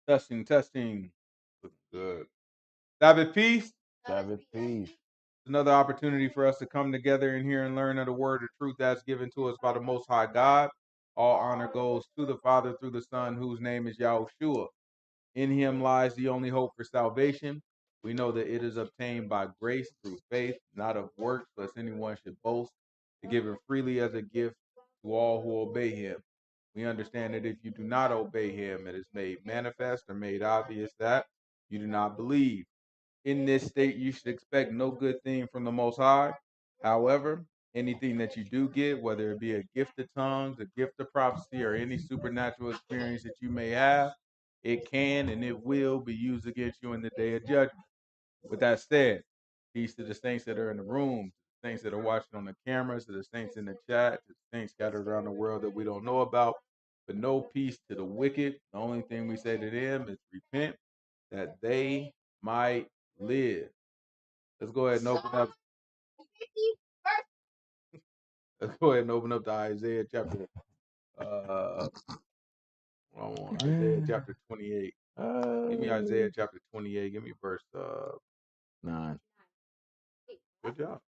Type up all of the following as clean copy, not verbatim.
Testing, testing. Looking good. Sabbath peace. Sabbath peace. Another opportunity for us to come together and hear and learn of the word of truth that's given to us by the Most High God. All honor goes to the Father through the Son, whose name is Yahushua. In him lies the only hope for salvation. We know that it is obtained by grace through faith, not of works, lest anyone should boast, to give it freely as a gift to all who obey him. We understand that if you do not obey him, it is made manifest or made obvious that you do not believe. In this state, you should expect no good thing from the Most High. However, anything that you do get, whether it be a gift of tongues, a gift of prophecy, or any supernatural experience that you may have, it can and it will be used against you in the day of judgment. With that said, peace to the saints that are in the room, the saints that are watching on the cameras, to the saints in the chat, to the saints scattered around the world that we don't know about. But no peace to the wicked. The only thing we say to them is repent that they might live. Let's go ahead and open up. Let's go ahead and open up to Isaiah chapter Isaiah chapter 28. Give me Isaiah chapter 28. Give me verse 9. good job.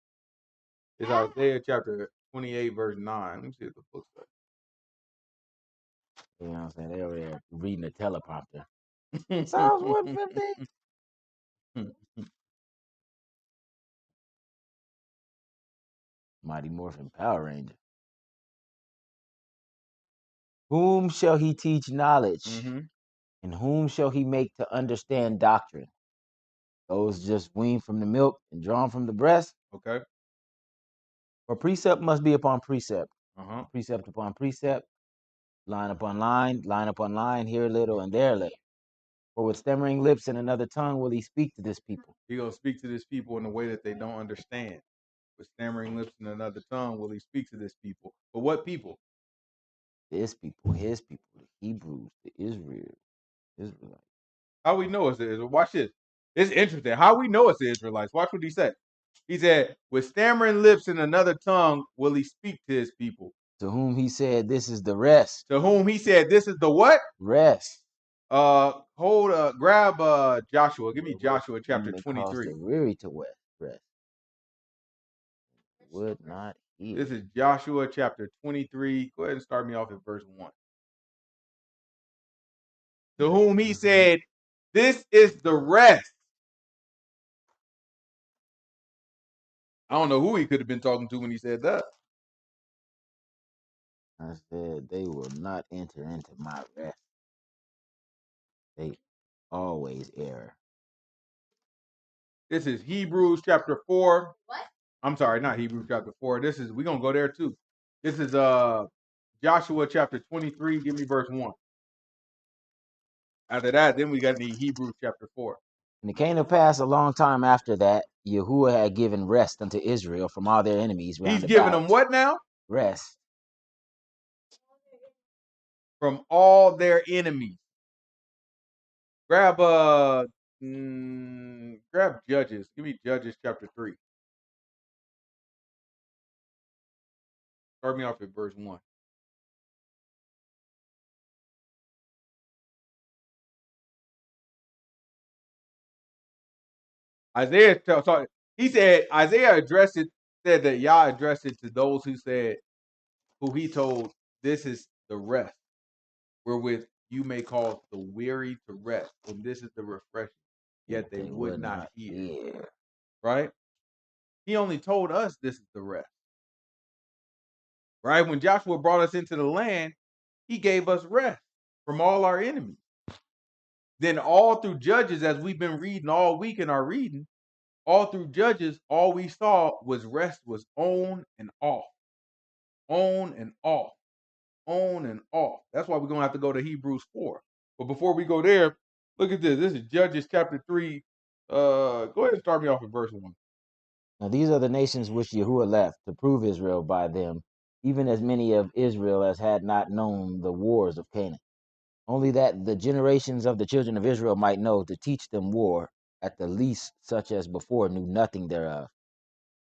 It's Isaiah chapter 28, verse 9. Let me see what the book You know what I'm saying? They over there reading the teleprompter. says. Psalms 150. Mighty Morphin Power Ranger. Whom shall he teach knowledge? Mm-hmm. And whom shall he make to understand doctrine? Those just weaned from the milk and drawn from the breast? Okay. For precept must be upon precept, Uh-huh. precept upon precept, line upon line, here a little and there a little. For with stammering lips and another tongue will he speak to this people. He gonna speak to this people in a way that they don't understand. With stammering lips and another tongue will he speak to this people. But what people? This people, his people, the Hebrews, the Israelites. How we know it's the Israelites? Watch this. It's interesting. How we know it's the Israelites. Watch what he said. He said, with stammering lips and another tongue will he speak to his people. To whom he said, this is the rest. To whom he said, this is the what? Rest. Grab Joshua. Give me Joshua chapter They 23. the weary to rest. Would not hear. This is Joshua chapter 23. Go ahead and start me off at verse 1. To whom he said, this is the rest. I don't know who he could have been talking to when he said that. I said, they will not enter into my rest. They always err. This is Hebrews chapter 4. What? I'm sorry, not Hebrews chapter 4. This is, we're going to go there too. This is Joshua chapter 23. Give me verse 1. After that, then we got the Hebrews chapter 4. And it came to pass a long time after that, Yahuwah had given rest unto Israel from all their enemies round He's about. giving them what now? Rest. From all their enemies. Grab Judges. Give me Judges chapter 3. Start me off at verse 1. He said, Isaiah said that Yah addressed it to those who he told, this is the rest, wherewith you may cause the weary to rest, and this is the refreshing, yet they would not hear. Right? He only told us this is the rest. Right? When Joshua brought us into the land, he gave us rest from all our enemies. Then all through Judges, as we've been reading all week in our reading, all through Judges, all we saw was rest was on and off. On and off. On and off. That's why we're going to have to go to Hebrews 4. But before we go there, look at this. This is Judges chapter 3. Go ahead and start me off at verse 1. Now these are the nations which Yahuwah left to prove Israel by them, even as many of Israel as had not known the wars of Canaan. Only that the generations of the children of Israel might know to teach them war, at the least such as before knew nothing thereof.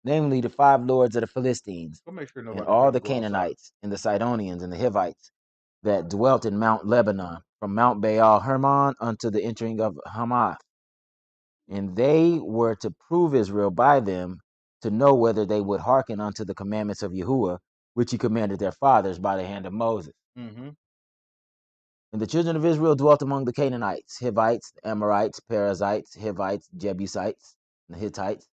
Namely, the 5 lords of the Philistines, Go make sure and nobody all trying the to go outside. Canaanites, and the Sidonians, and the Hivites, that dwelt in Mount Lebanon, from Mount Baal Hermon unto the entering of Hamath. And they were to prove Israel by them, to know whether they would hearken unto the commandments of Yahuwah, which he commanded their fathers by the hand of Moses. Mm-hmm. And the children of Israel dwelt among the Canaanites, Hivites, Amorites, Perizzites, Hivites, Jebusites, and Hittites.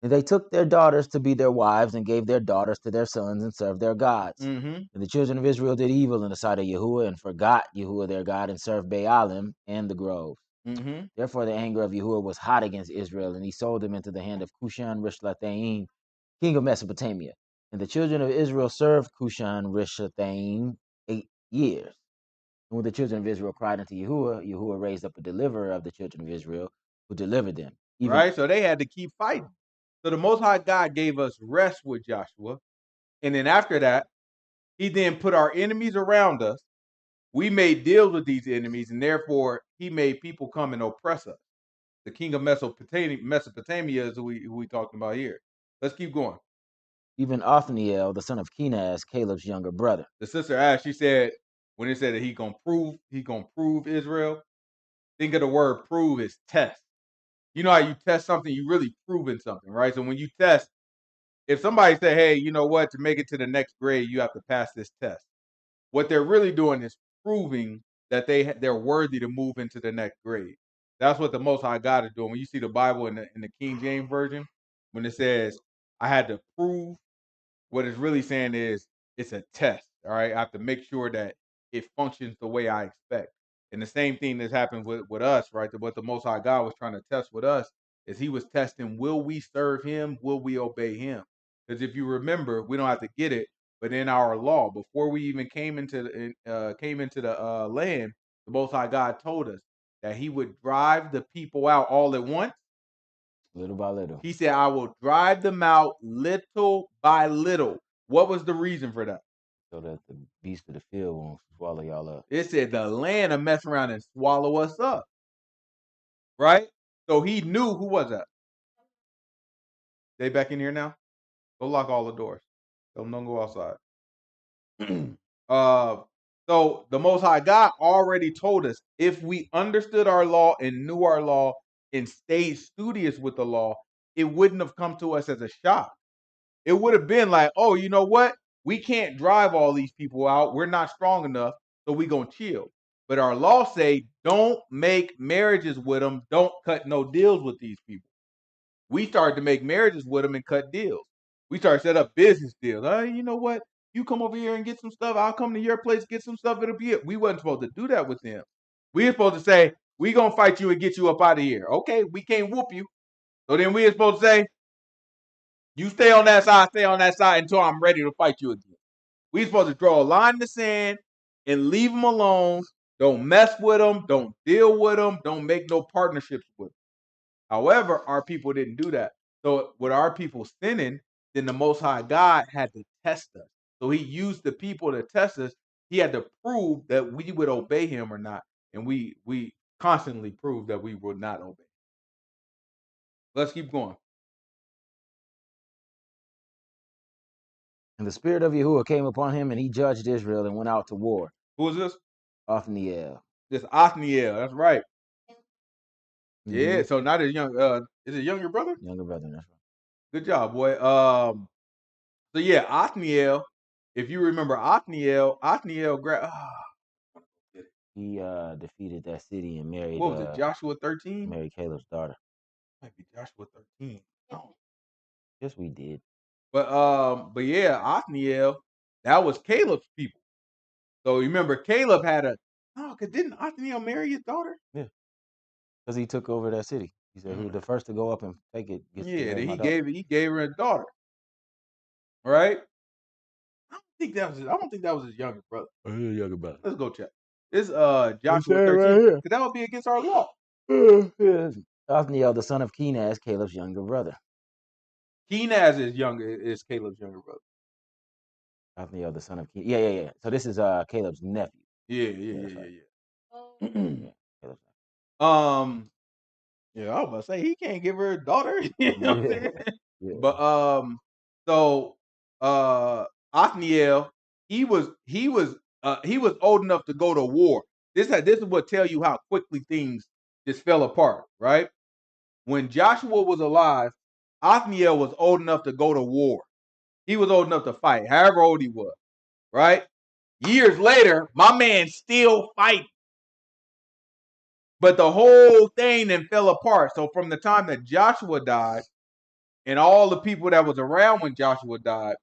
And they took their daughters to be their wives, and gave their daughters to their sons, and served their gods. Mm-hmm. And the children of Israel did evil in the sight of Yahuwah, and forgot Yahuwah their God, and served Baalim and the groves. Mm-hmm. Therefore the anger of Yahuwah was hot against Israel, and he sold them into the hand of Cushan Rishathaim, king of Mesopotamia. And the children of Israel served Cushan Rishathaim 8 years. And when the children of Israel cried unto Yahuwah, Yahuwah raised up a deliverer of the children of Israel, who delivered them. Right? So they had to keep fighting. So the Most High God gave us rest with Joshua. And then after that, he then put our enemies around us. We made deals with these enemies, and therefore he made people come and oppress us. The king of Mesopotamia is who we talking about here. Let's keep going. Even Othniel, the son of Kenaz, Caleb's younger brother. The sister asked, she said, when it said that he gonna prove Israel, think of the word prove is test. You know how you test something, you really proving something, right? So when you test, if somebody say, hey, you know what, to make it to the next grade, you have to pass this test. What they're really doing is proving that they're worthy to move into the next grade. That's what the Most High God is doing. When you see the Bible in the King James version, when it says, I had to prove, what it's really saying is it's a test. All right, I have to make sure that it functions the way I expect. And the same thing that's happened with us, right? What the Most High God was trying to test with us is He was testing: will we serve Him? Will we obey Him? Because if you remember, we don't have to get it, but in our law, before we even came into the land, the Most High God told us that He would drive the people out all at once. Little by little. He said, I will drive them out little by little. What was the reason for that? So that the beast of the field won't swallow y'all up. It said the land will mess around and swallow us up. Right? So he knew. Who was that? They back in here now? Go lock all the doors. Don't go outside. So the Most High God already told us, if we understood our law and knew our law and stayed studious with the law, it wouldn't have come to us as a shock. It would have been like, oh, you know what? We can't drive all these people out. We're not strong enough, so we gonna chill. But our law say, don't make marriages with them. Don't cut no deals with these people. We started to make marriages with them and cut deals. We started to set up business deals. You know what? You come over here and get some stuff. I'll come to your place, get some stuff. It'll be it. We wasn't supposed to do that with them. We were supposed to say, we gonna fight you and get you up out of here. Okay, we can't whoop you. So then we were supposed to say, you stay on that side until I'm ready to fight you again. We're supposed to draw a line in the sand and leave them alone. Don't mess with them. Don't deal with them. Don't make no partnerships with them. However, our people didn't do that. So with our people sinning, then the Most High God had to test us. So he used the people to test us. He had to prove that we would obey him or not. And we constantly proved that we would not obey. Let's keep going. And the spirit of Yahuwah came upon him, and he judged Israel and went out to war. Who is this? Othniel. This Othniel. That's right. Mm-hmm. Yeah. So not his young. Is it younger brother? Younger brother. That's right. Good job, boy. So yeah, Othniel. If you remember Othniel, He defeated that city and married. What was it? Joshua 13. Married Caleb's daughter. Might be Joshua 13. Oh. Yes, we did. But yeah, Othniel. That was Caleb's people. So you remember Caleb had a. Oh, cause didn't Othniel marry his daughter? Yeah, because he took over that city. He said, "Who the first to go up and take it gets to Yeah, have my he daughter." gave her a daughter. Right? I don't think that was his younger brother. Oh, yeah, younger brother. Let's go check. This Joshua 13. Right here. That would be against our law. Yes. Othniel, the son of Kenaz, Caleb's younger brother. Kenaz is Caleb's younger brother. Othniel, the son of Kenaz. Yeah. So this is Caleb's nephew. Yeah. Caleb's Yeah, I was about to say he can't give her a daughter. You know what I'm saying? Yeah. But so Othniel, he was He was old enough to go to war. This is what tell you how quickly things just fell apart, right? When Joshua was alive, Othniel was old enough to go to war. He was old enough to fight, however old he was, right? Years later, my man's still fighting. But the whole thing then fell apart. So from the time that Joshua died and all the people that was around when Joshua died,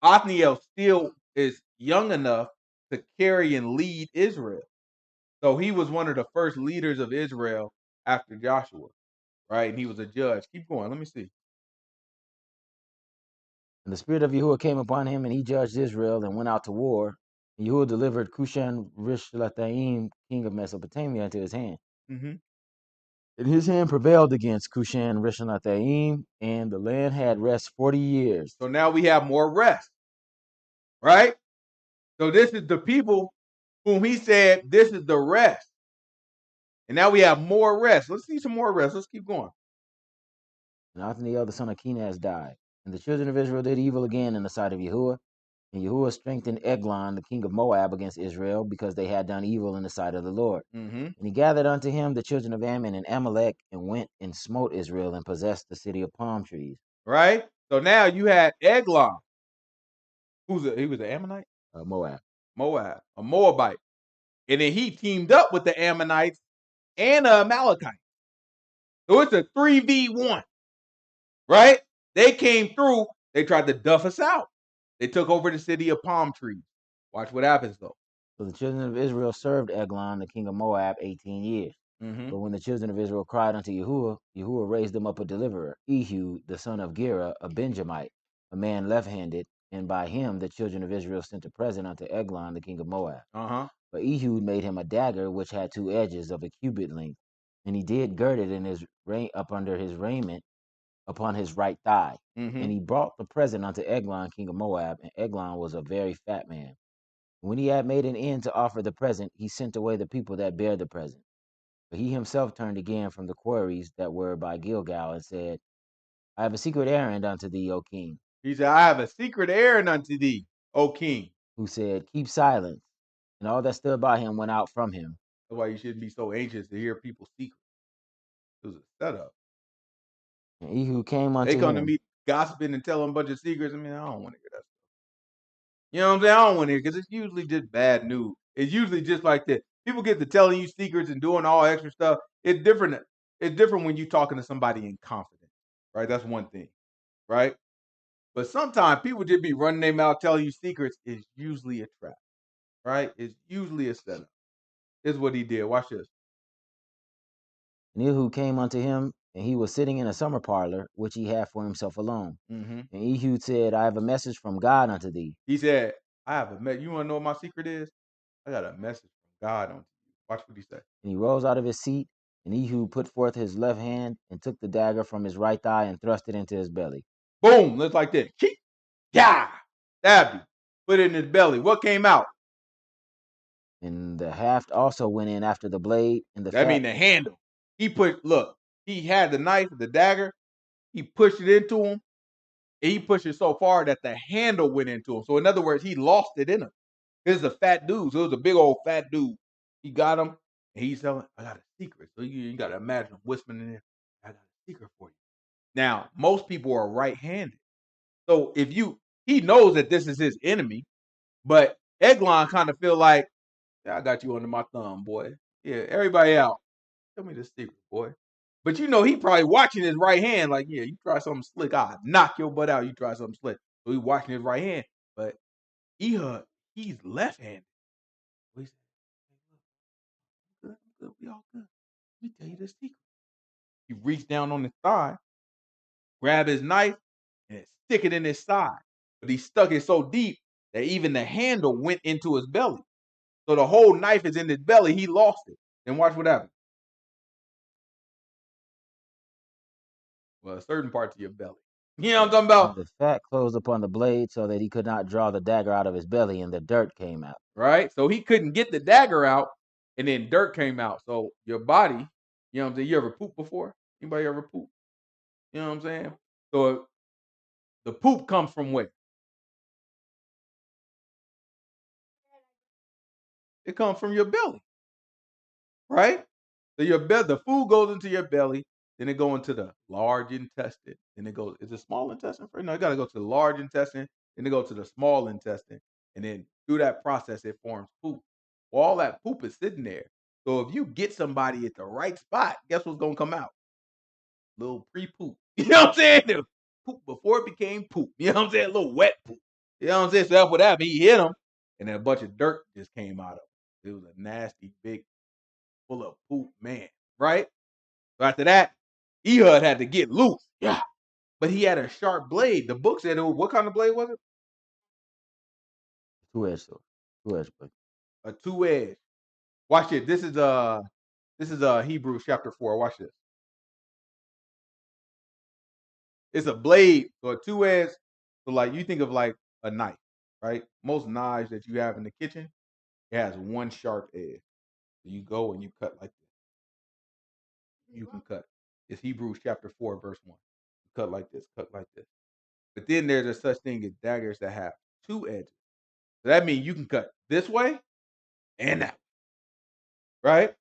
Othniel still is young enough to carry and lead Israel. So he was one of the first leaders of Israel after Joshua, right? And he was a judge. Keep going. Let me see. And the spirit of Yahuwah came upon him, and he judged Israel and went out to war. And Yahuwah delivered Cushan Rishathaim, king of Mesopotamia, into his hand. Mm-hmm. And his hand prevailed against Cushan Rishathaim, and the land had rest 40 years. So now we have more rest, right? So this is the people whom he said, this is the rest. And now we have more rest. Let's see some more rest. Let's keep going. And Othniel the son of Kenaz died. And the children of Israel did evil again in the sight of Yahuwah. And Yahuwah strengthened Eglon, the king of Moab, against Israel, because they had done evil in the sight of the Lord. Mm-hmm. And he gathered unto him the children of Ammon and Amalek, and went and smote Israel, and possessed the city of palm trees. Right? So now you had Eglon. He was an Ammonite? Moab. Moab, a Moabite. And then he teamed up with the Ammonites and the Amalekites. So it's a 3v1, right? They came through. They tried to duff us out. They took over the city of palm trees. Watch what happens, though. So the children of Israel served Eglon, the king of Moab, 18 years. Mm-hmm. But when the children of Israel cried unto Yahuwah, Yahuwah raised them up a deliverer, Ehud, the son of Gera, a Benjamite, a man left-handed, and by him the children of Israel sent a present unto Eglon, the king of Moab. Uh-huh. But Ehud made him a dagger which had 2 edges of a cubit length, and he did gird it in his up under his raiment upon his right thigh. Mm-hmm. And he brought the present unto Eglon, king of Moab, and Eglon was a very fat man. When he had made an end to offer the present, he sent away the people that bare the present. But he himself turned again from the quarries that were by Gilgal, and said, I have a secret errand unto thee, O king. He said, I have a secret errand unto thee, O king. Who said, Keep silence. And all that stood by him went out from him. That's why you shouldn't be so anxious to hear people's secrets. It was a setup. And Ehud came They unto come to him. me gossiping and telling a bunch of secrets. I mean, I don't want to hear that. You know what I'm saying? I don't want to hear because it's usually just bad news. It's usually just like that. People get to telling you secrets and doing all extra stuff. It's different. It's different when you're talking to somebody in confidence, right? That's one thing, right? But sometimes people just be running their mouth telling you secrets. It's usually a trap, right? It's usually a setup. This is what he did. Watch this. And Ehud came unto him, and he was sitting in a summer parlor, which he had for himself alone. Mm-hmm. And Ehud said, I have a message from God unto thee. He said, I have a message. You want to know what my secret is? I got a message from God on you. Watch what he said. And he rose out of his seat, and Ehud put forth his left hand, and took the dagger from his right thigh, and thrust it into his belly. Boom, looks like that. Yeah, stabbed him. Put it in his belly. What came out? And the haft also went in after the blade, and the That fat. mean the handle. He had the knife, the dagger. He pushed it into him. And he pushed it so far that the handle went into him. So in other words, he lost it in him. This is a fat dude. So it was a big old fat dude. He got him, and he's telling, I got a secret. So you got to imagine him whispering in there, I got a secret for you. Now, most people are right-handed. So he knows that this is his enemy, but Eglon kind of feel like, yeah, I got you under my thumb, boy. Yeah, everybody out. Tell me the secret, boy. But he probably watching his right hand, like, yeah, you try something slick, I'll knock your butt out. You try something slick. So he's watching his right hand. But Ehud, he's left-handed. So he said, hey, look, I'm good. We all good. Let me tell you the secret. He reached down on his thigh, grab his knife, and stick it in his side. But he stuck it so deep that even the handle went into his belly. So the whole knife is in his belly. He lost it. Then watch what happened. Well, certain parts of your belly. You know what I'm talking And about? the fat closed upon the blade, so that he could not draw the dagger out of his belly, and the dirt came out. Right? So he couldn't get the dagger out, and then dirt came out. So your body, you know what I'm saying? You ever poop before? Anybody ever poop? You know what I'm saying? So the poop comes from where? It comes from your belly, right? So the food goes into your belly, then it go into the large intestine. Then it goes, is it small intestine? No, it got to go to the large intestine, then it go to the small intestine, and then through that process, it forms poop. Well, all that poop is sitting there. So if you get somebody at the right spot, guess what's gonna come out? Little pre-poop. You know what I'm saying? The poop before it became poop. You know what I'm saying? A little wet poop. You know what I'm saying? So that's what happened. He hit him, and then a bunch of dirt just came out of it. It was a nasty, big, full of poop man, right? So after that, Ehud had to get loose. Yeah. But he had a sharp blade. The book said, what kind of blade was it? Two-edged sword. Two-edged blade. A two-edged. Watch it. This is Hebrews chapter 4. Watch this. It's a blade, so a two-edged. So like you think of like a knife, right? Most knives that you have in the kitchen, it has one sharp edge. So you go and you cut like this. You can cut. It's Hebrews chapter 4, verse 1. Cut like this, cut like this. But then there's a such thing as daggers that have two edges. So that means you can cut this way and that way, right?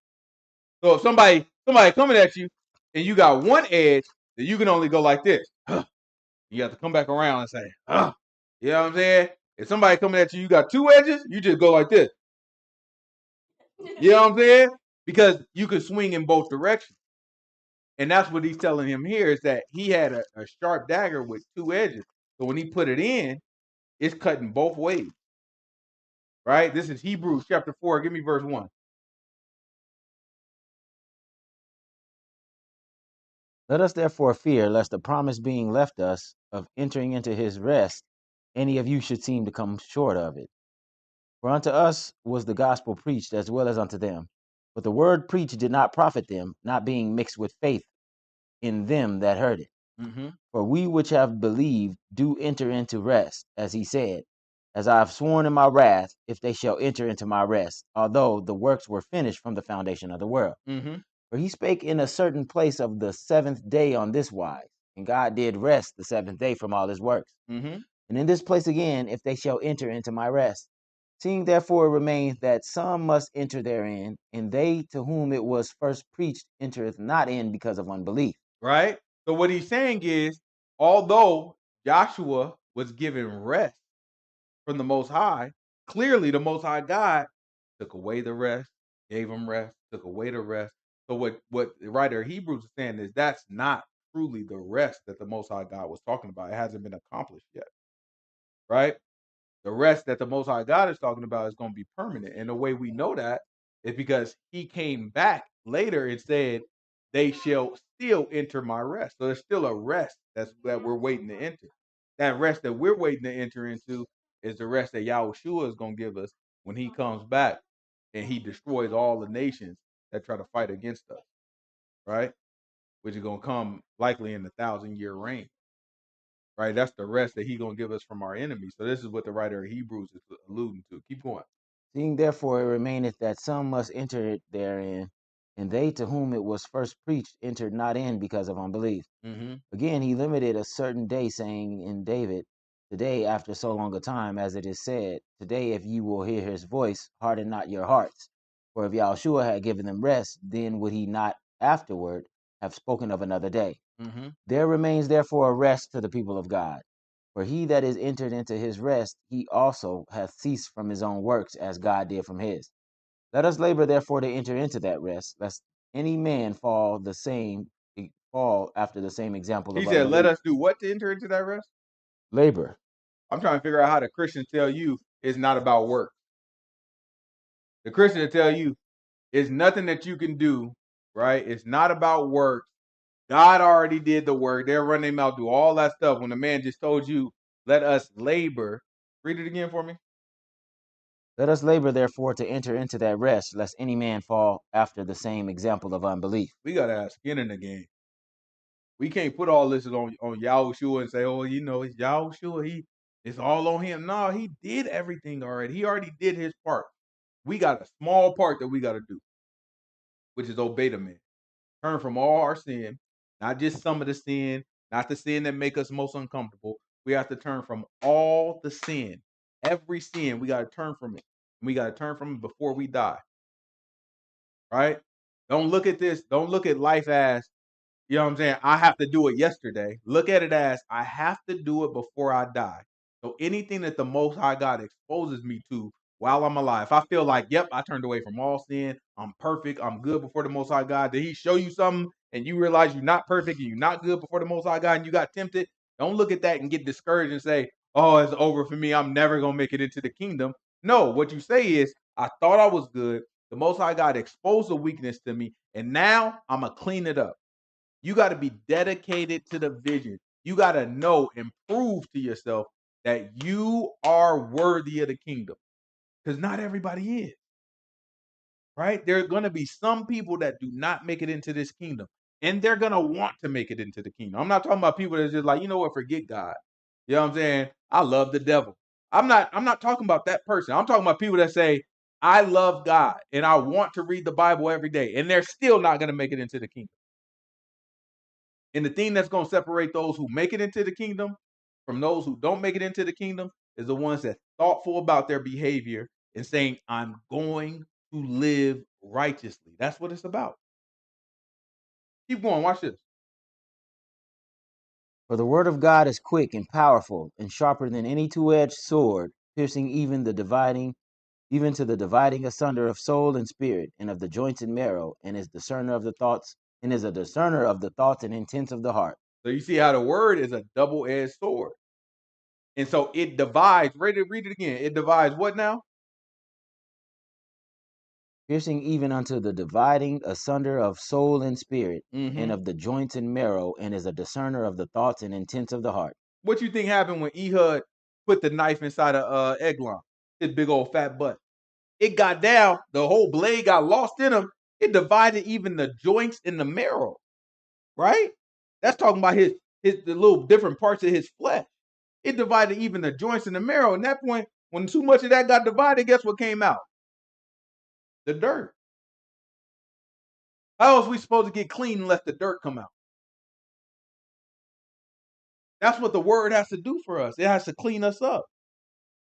So if somebody coming at you and you got one edge, then you can only go like this. You have to come back around and say, you know what I'm saying? If somebody coming at you, you got two edges, you just go like this. You know what I'm saying? Because you can swing in both directions. And that's what he's telling him here is that he had a sharp dagger with two edges. So when he put it in, it's cutting both ways. Right? This is Hebrews chapter 4. Give me verse 1. Let us therefore fear, lest the promise being left us of entering into his rest, any of you should seem to come short of it. For unto us was the gospel preached as well as unto them. But the word preached did not profit them, not being mixed with faith in them that heard it. Mm-hmm. For we which have believed do enter into rest, as he said, as I have sworn in my wrath, if they shall enter into my rest, although the works were finished from the foundation of the world. Mm-hmm. For he spake in a certain place of the seventh day on this wise, and God did rest the seventh day from all his works. Mm-hmm. And in this place again, if they shall enter into my rest. Seeing therefore it remains that some must enter therein, and they to whom it was first preached entereth not in because of unbelief. Right? So what he's saying is, although Joshua was given rest from the Most High, clearly the Most High God took away the rest, gave him rest, took away the rest. So what the writer of Hebrews is saying is that's not truly the rest that the Most High God was talking about. It hasn't been accomplished yet, right? The rest that the Most High God is talking about is going to be permanent. And the way we know that is because he came back later and said, they shall still enter my rest. So there's still a rest that we're waiting to enter. That rest that we're waiting to enter into is the rest that Yahushua is going to give us when he comes back and he destroys all the nations that try to fight against us, right? Which is going to come likely in the 1,000-year reign. Right, that's the rest that he's gonna give us from our enemies. So this is what the writer of Hebrews is alluding to. Keep going. Seeing therefore it remaineth that some must enter therein, and they to whom it was first preached entered not in because of unbelief. Mm-hmm. Again, he limited a certain day, saying in David, today after so long a time, as it is said, today if you will hear his voice, harden not your hearts. For if Yahushua had given them rest, then would he not afterward have spoken of another day. Mm-hmm. There remains therefore a rest to the people of God. For he that is entered into his rest, he also hath ceased from his own works, as God did from his. Let us labor therefore to enter into that rest, lest any man fall after the same example He of said, "Let unbelief. us do what to enter into that rest." Labor. I'm trying to figure out how the Christians tell you it's not about work. The Christian will tell you it's nothing that you can do, right? It's not about work. God already did the work. They'll run their mouth, do all that stuff. When the man just told you, "Let us labor." Read it again for me. Let us labor therefore to enter into that rest, lest any man fall after the same example of unbelief. We gotta have skin in the game. We can't put all this on Yahushua and say, "Oh, you know, it's Yahushua. It's all on him." No, he did everything already. He already did his part. We got a small part that we got to do, which is obey the man. Turn from all our sin, not just some of the sin, not the sin that make us most uncomfortable. We have to turn from all the sin, every sin. We got to turn from it. We got to turn from it before we die. Right? Don't look at this. Don't look at life as, you know what I'm saying, I have to do it yesterday. Look at it as I have to do it before I die. So anything that the Most High God exposes me to while I'm alive, if I feel like, yep, I turned away from all sin, I'm perfect, I'm good before the Most High God, did He show you something and you realize you're not perfect and you're not good before the Most High God and you got tempted? Don't look at that and get discouraged and say, oh, it's over for me. I'm never going to make it into the kingdom. No, what you say is, I thought I was good. The Most High God exposed a weakness to me, and now I'm going to clean it up. You got to be dedicated to the vision. You got to know and prove to yourself that you are worthy of the kingdom, because not everybody is, right? There are going to be some people that do not make it into this kingdom, and they're going to want to make it into the kingdom. I'm not talking about people that's just like, you know what, forget God. You know what I'm saying? I love the devil. I'm not talking about that person. I'm talking about people that say, I love God and I want to read the Bible every day, and they're still not going to make it into the kingdom. And the thing that's going to separate those who make it into the kingdom from those who don't make it into the kingdom is the ones that thoughtful about their behavior and saying, I'm going to live righteously. That's what it's about. Keep going. Watch this. For the word of God is quick and powerful and sharper than any two-edged sword, piercing even to the dividing asunder of soul and spirit, and of the joints and marrow, and is discerner of the thoughts, and is a discerner of the thoughts and intents of the heart. So you see how the word is a double-edged sword. And so it divides. Read it again. It divides what now? Piercing even unto the dividing asunder of soul and spirit, and Mm-hmm. of the joints and marrow, and is a discerner of the thoughts and intents of the heart. What you think happened when Ehud put the knife inside of Eglon, his big old fat butt? It got down, the whole blade got lost in him. It divided even the joints in the marrow, right? That's talking about the little different parts of his flesh. It divided even the joints in the marrow. At that point, when too much of that got divided, guess what came out? The dirt. How else are we supposed to get clean and let the dirt come out? That's what the word has to do for us. It has to clean us up.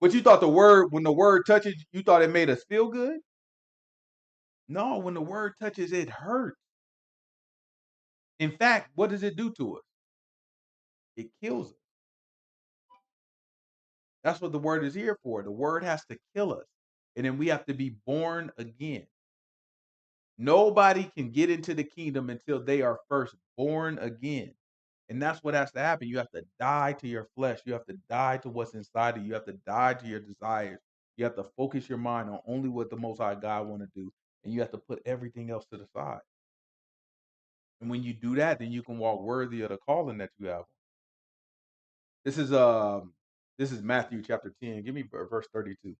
But you thought when the word touches, you thought it made us feel good? No, when the word touches, it hurts. In fact, what does it do to us? It kills us. That's what the word is here for. The word has to kill us. And then we have to be born again. Nobody can get into the kingdom until they are first born again. And that's what has to happen. You have to die to your flesh. You have to die to what's inside of you. You have to die to your desires. You have to focus your mind on only what the Most High God want to do. And you have to put everything else to the side. And when you do that, then you can walk worthy of the calling that you have. This is Matthew chapter 10. Give me verse 32.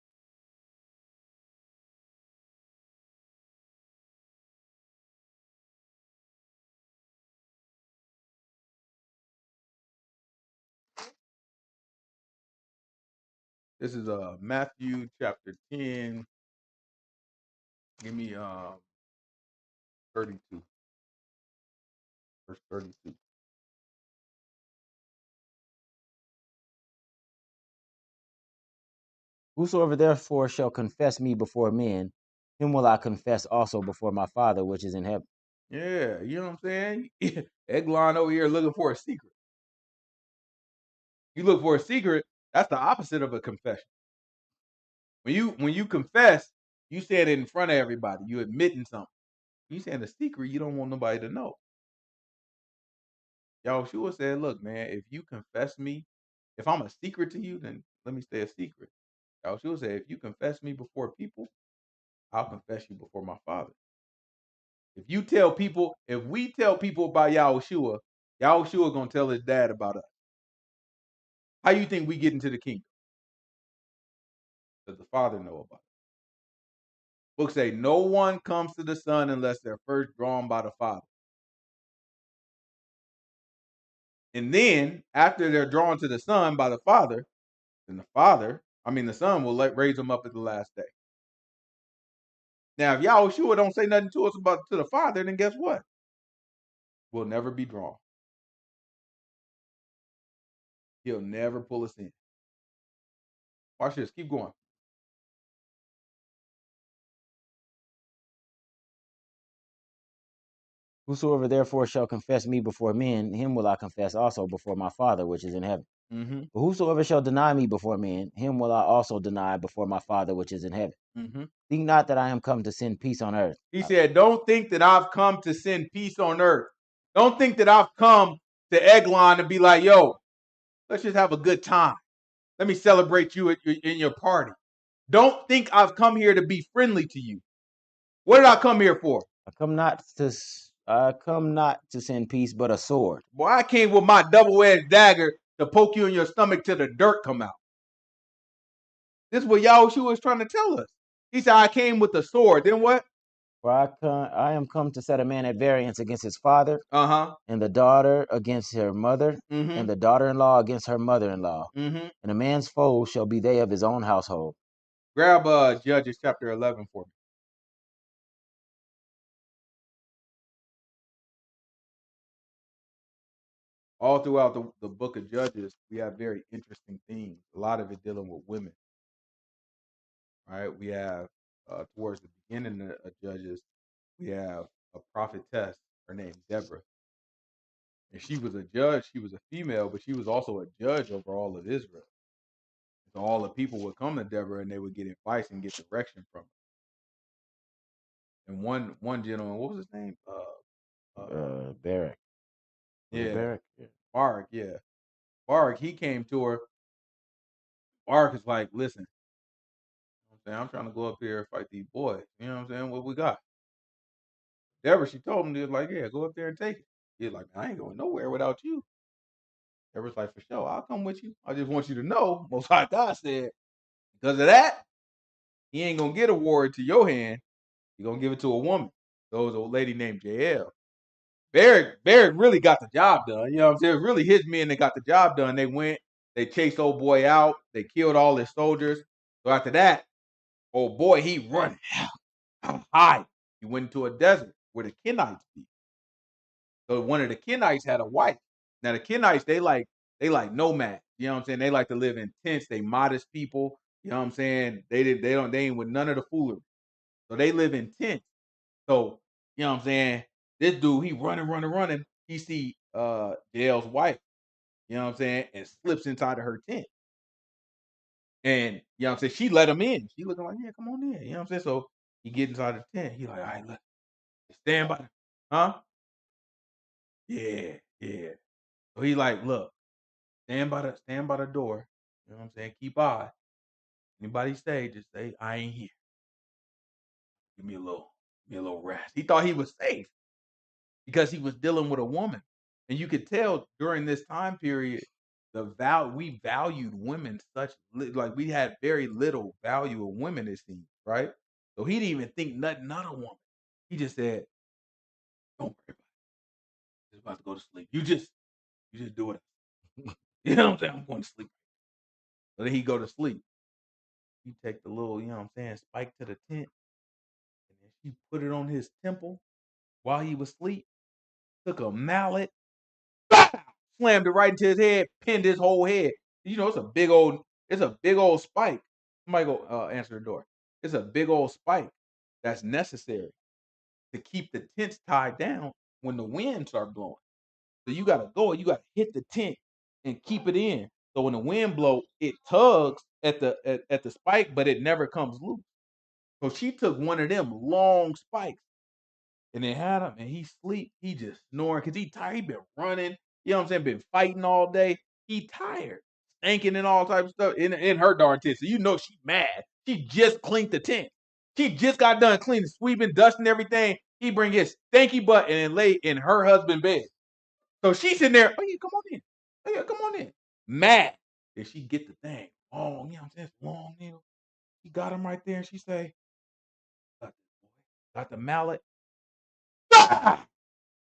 This is Matthew chapter 10. Give me 32. Verse 32. Whosoever therefore shall confess me before men, him will I confess also before my Father which is in heaven. Yeah, you know what I'm saying? Eglon over here looking for a secret. You look for a secret, that's the opposite of a confession. When you confess, you say it in front of everybody. You admitting something. You saying a secret you don't want nobody to know. Yahushua said, look, man, if you confess me, if I'm a secret to you, then let me stay a secret. Yahushua said, if you confess me before people, I'll confess you before my Father. If we tell people about Yahushua, Yahushua gonna tell his dad about us. How you think we get into the kingdom? Does the Father know about it? Books say no one comes to the Son unless they're first drawn by the Father. And then after they're drawn to the Son by the Father, then the Son will raise them up at the last day. Now, if Yahushua don't say nothing to us to the Father, then guess what? We'll never be drawn. He'll never pull us in. Watch this. Keep going. Whosoever therefore shall confess me before men, him will I confess also before my Father which is in heaven. Mm-hmm. But whosoever shall deny me before men, him will I also deny before my Father which is in heaven. Mm-hmm. Think not that I am come to send peace on earth. He said, don't think that I've come to send peace on earth. Don't think that I've come to Eglon to be like, yo, let's just have a good time. Let me celebrate you in your party. Don't think I've come here to be friendly to you. What did I come here for? I come not to send peace, but a sword. Boy, I came with my double-edged dagger to poke you in your stomach till the dirt come out. This is what Yahushua was trying to tell us. He said, I came with a sword. Then what? For I am come to set a man at variance against his father, Uh-huh. and the daughter against her mother, Mm-hmm. and the daughter-in-law against her mother-in-law. Mm-hmm. And a man's foes shall be they of his own household. Grab Judges chapter 11 for me. All throughout the book of Judges, we have very interesting themes. A lot of it dealing with women. Right? We have towards the beginning of Judges, we have a prophetess. Her name Deborah, and she was a judge. She was a female, but she was also a judge over all of Israel. So all the people would come to Deborah, and they would get advice and get direction from her. And one gentleman, what was his name? Barak. Was it Yeah, Barak? Yeah. Barak. Yeah, Barak. He came to her. Barak is like, listen, I'm trying to go up here and fight these boys. You know what I'm saying? What we got? Deborah, she told him, they was like, yeah, go up there and take it. He's like, I ain't going nowhere without you. Deborah's like, for sure, I'll come with you. I just want you to know, Most High God said, because of that, he ain't gonna get a war into your hand. He's gonna give it to a woman. So it was a lady named Jael. Barak really got the job done. You know what I'm saying? It was really his men that got the job done. They went, they chased old boy out, they killed all his soldiers. So after that, old boy, he run high. He went into a desert where the Kenites be. So one of the Kenites had a wife. Now the Kenites, they like nomads. You know what I'm saying? They like to live in tents. They modest people. You know what I'm saying? They ain't with none of the foolery. So they live in tents. So, you know what I'm saying? This dude, he running. He see Jael's wife, you know what I'm saying, and slips inside of her tent. And you know what I'm saying, she let him in. She looking like, yeah, come on in. You know what I'm saying? So he get inside the tent. He like, all right, look, stand by the, huh? Yeah, yeah. So he like, look, stand by the door. You know what I'm saying? Keep eye. Anybody stay, just say, I ain't here. Give me a little rest. He thought he was safe because he was dealing with a woman. And you could tell during this time period, we valued women like we had very little value of women, it seems, right? So he didn't even think nothing of a woman. He just said, don't worry about it. Just about to go to sleep. You just do it. You know what I'm saying? I'm going to sleep. So then he go to sleep. He take the little, you know what I'm saying, spike to the tent, and then she put it on his temple while he was asleep, took a mallet, bow, slammed it right into his head, pinned his whole head. You know, it's a big old spike. Somebody go answer the door. It's a big old spike that's necessary to keep the tents tied down when the wind start blowing. So you gotta hit the tent and keep it in. So when the wind blow, it tugs at at the spike, but it never comes loose. So she took one of them long spikes and then had him and he sleep. He just snoring because he tired. He been running, you know what I'm saying? Been fighting all day. He tired, stinking and all types of stuff in her darn tent. So you know she mad. She just cleaned the tent. She just got done cleaning, sweeping, dusting everything. He bring his stanky butt and then lay in her husband's bed. So she's in there. Oh yeah, come on in. Oh yeah, come on in. Mad. Then she get the thing long. You know what I'm saying? It's long nail. He got him right there, and she say, got the mallet. Ah!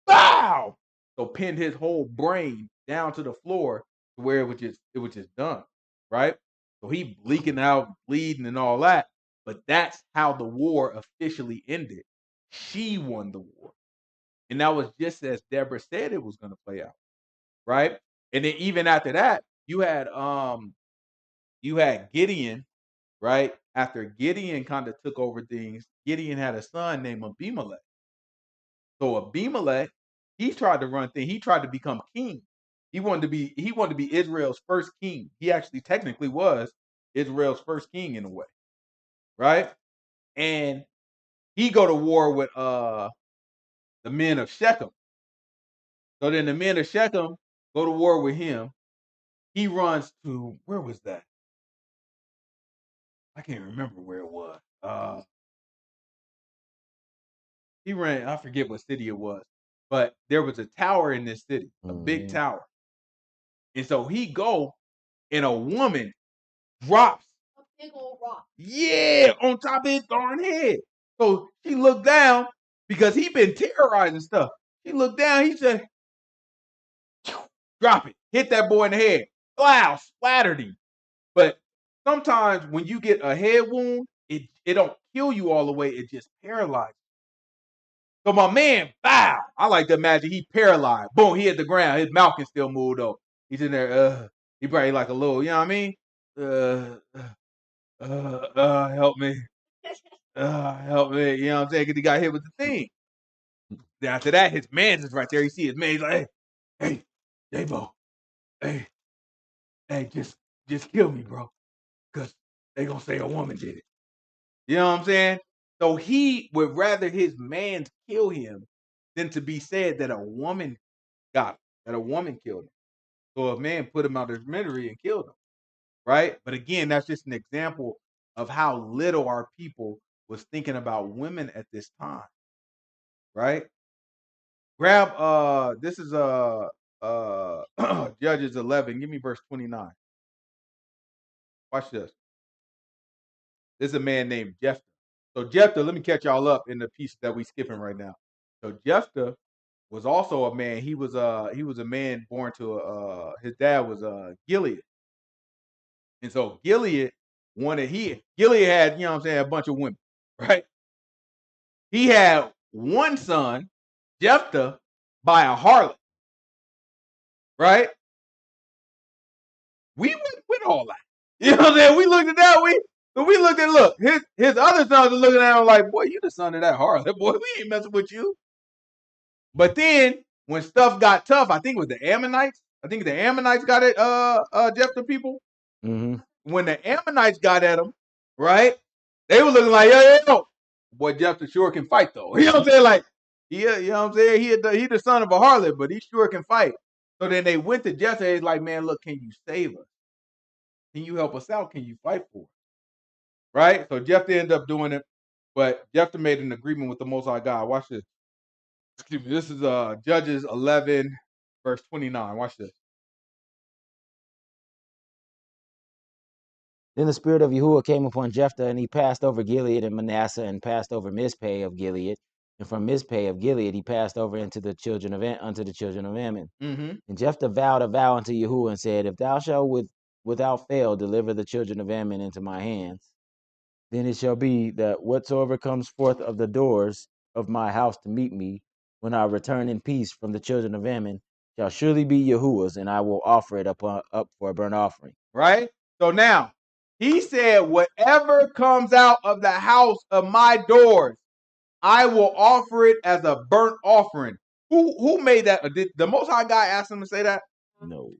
Bow. So pinned his whole brain down to the floor to where it was just done, right? So he leaking out, bleeding, and all that. But that's how the war officially ended. She won the war, and that was just as Deborah said it was going to play out, right? And then even after that, you had Gideon, right? After Gideon kind of took over things, Gideon had a son named Abimelech. So Abimelech, he tried to run things. He tried to become king. He wanted to be Israel's first king. He actually technically was Israel's first king in a way, right? And he go to war with the men of Shechem. So then the men of Shechem go to war with him. He runs to, where was that? I can't remember where it was. He ran, I forget what city it was, but there was a tower in this city, a big tower. And so he go, and a woman drops a big old rock. Yeah, on top of his darn head. So she looked down because he been terrorizing stuff. She looked down, he said, drop it, hit that boy in the head. Wow, splattered him. But sometimes when you get a head wound, it don't kill you all the way, it just paralyzes. So my man, bow. I like to imagine he paralyzed. Boom, he hit the ground. His mouth can still move though. He's in there. He probably like a little, you know what I mean? Help me. Help me. You know what I'm saying? Because he got hit with the thing. Then after that, his man's is right there. You see his man, he's like, hey, J-Bo, hey, just kill me, bro. Because they going to say a woman did it. You know what I'm saying? So he would rather his man kill him than to be said that a woman got him, that a woman killed him. So a man put him out of his misery and killed him, right? But again, that's just an example of how little our people was thinking about women at this time, right? Grab this is Judges 11. Give me verse 29. Watch this. This is a man named Jephthah. So Jephthah, let me catch y'all up in the piece that we skipping right now. So Jephthah was also a man. He was a man born to his dad was Gilead. And so Gilead had, you know what I'm saying, a bunch of women, right? He had one son, Jephthah, by a harlot, right? We went with all that. You know what I'm saying? We looked at that. Look, his other sons are looking at him like, boy, you the son of that harlot, boy. We ain't messing with you. But then when stuff got tough, I think it was the Ammonites. I think the Ammonites got it, Jephthah people. Mm-hmm. When the Ammonites got at him, right? They were looking like, yo. Boy, Jephthah sure can fight, though. You know what I'm saying? Like, yeah, you know what I'm saying? He the son of a harlot, but he sure can fight. So then they went to Jephthah. He's like, man, look, can you save us? Can you help us out? Can you fight for us? Right? So Jephthah ended up doing it, but Jephthah made an agreement with the Most High God. Watch this. Excuse me. This is Judges 11, verse 29. Watch this. Then the spirit of Yahuwah came upon Jephthah, and he passed over Gilead and Manasseh, and passed over Mizpeh of Gilead. And from Mizpeh of Gilead he passed over unto the children of Ammon. Mm-hmm. And Jephthah vowed a vow unto Yahuwah and said, if thou shalt without fail deliver the children of Ammon into my hands, then it shall be that whatsoever comes forth of the doors of my house to meet me, when I return in peace from the children of Ammon, shall surely be Yahuwah's, and I will offer it up for a burnt offering. Right? So now, he said, whatever comes out of the house of my doors, I will offer it as a burnt offering. Who made that? Did the Most High God ask him to say that? No.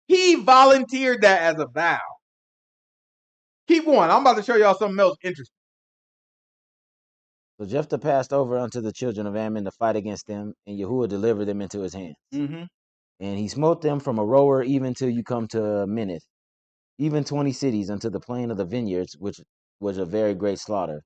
He volunteered that as a vow. Keep going. I'm about to show y'all something else interesting. So Jephthah passed over unto the children of Ammon to fight against them, and Yahuwah delivered them into his hands. Mm-hmm. And he smote them from a rower even till you come to Minnith, even 20 cities unto the plain of the vineyards, which was a very great slaughter.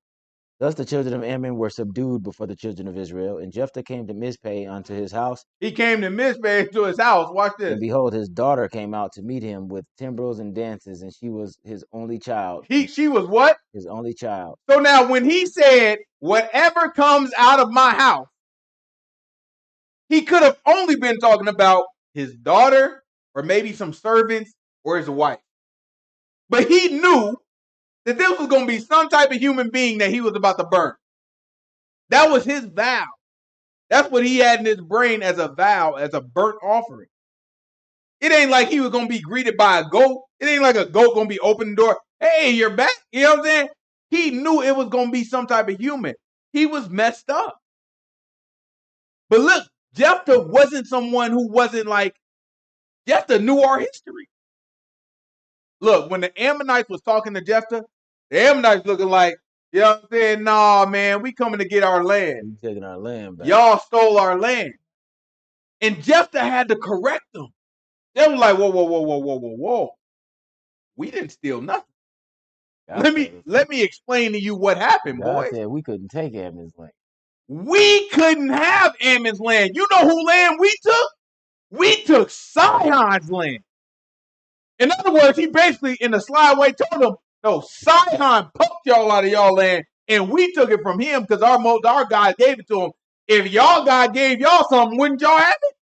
Thus the children of Ammon were subdued before the children of Israel, and Jephthah came to Mizpeh unto his house. He came to Mizpeh to his house. Watch this. And behold, his daughter came out to meet him with timbrels and dances, and she was his only child. She was what? His only child. So now when he said, whatever comes out of my house, he could have only been talking about his daughter or maybe some servants or his wife. But he knew that this was going to be some type of human being that he was about to burn. That was his vow. That's what he had in his brain as a vow, as a burnt offering. It ain't like he was going to be greeted by a goat. It ain't like a goat going to be opening the door. Hey, you're back. You know what I'm saying? He knew it was going to be some type of human. He was messed up. But look, Jephthah wasn't someone who wasn't like, Jephthah knew our history. Look, when the Ammonites was talking to Jephthah, the Ammonites looking like, you know what I'm saying? Nah, man, we coming to get our land. We taking our land back. Y'all stole our land. And Jephthah had to correct them. They were like, whoa. We didn't steal nothing. Let me explain to you what happened, God boys. said we couldn't take Ammon's land. We couldn't have Ammon's land. You know who land we took? We took Sihon's land. In other words, he basically, in a sly way, told them, no, Sihon punked y'all out of y'all land, and we took it from him because our God gave it to him. If y'all God gave y'all something, wouldn't y'all have it?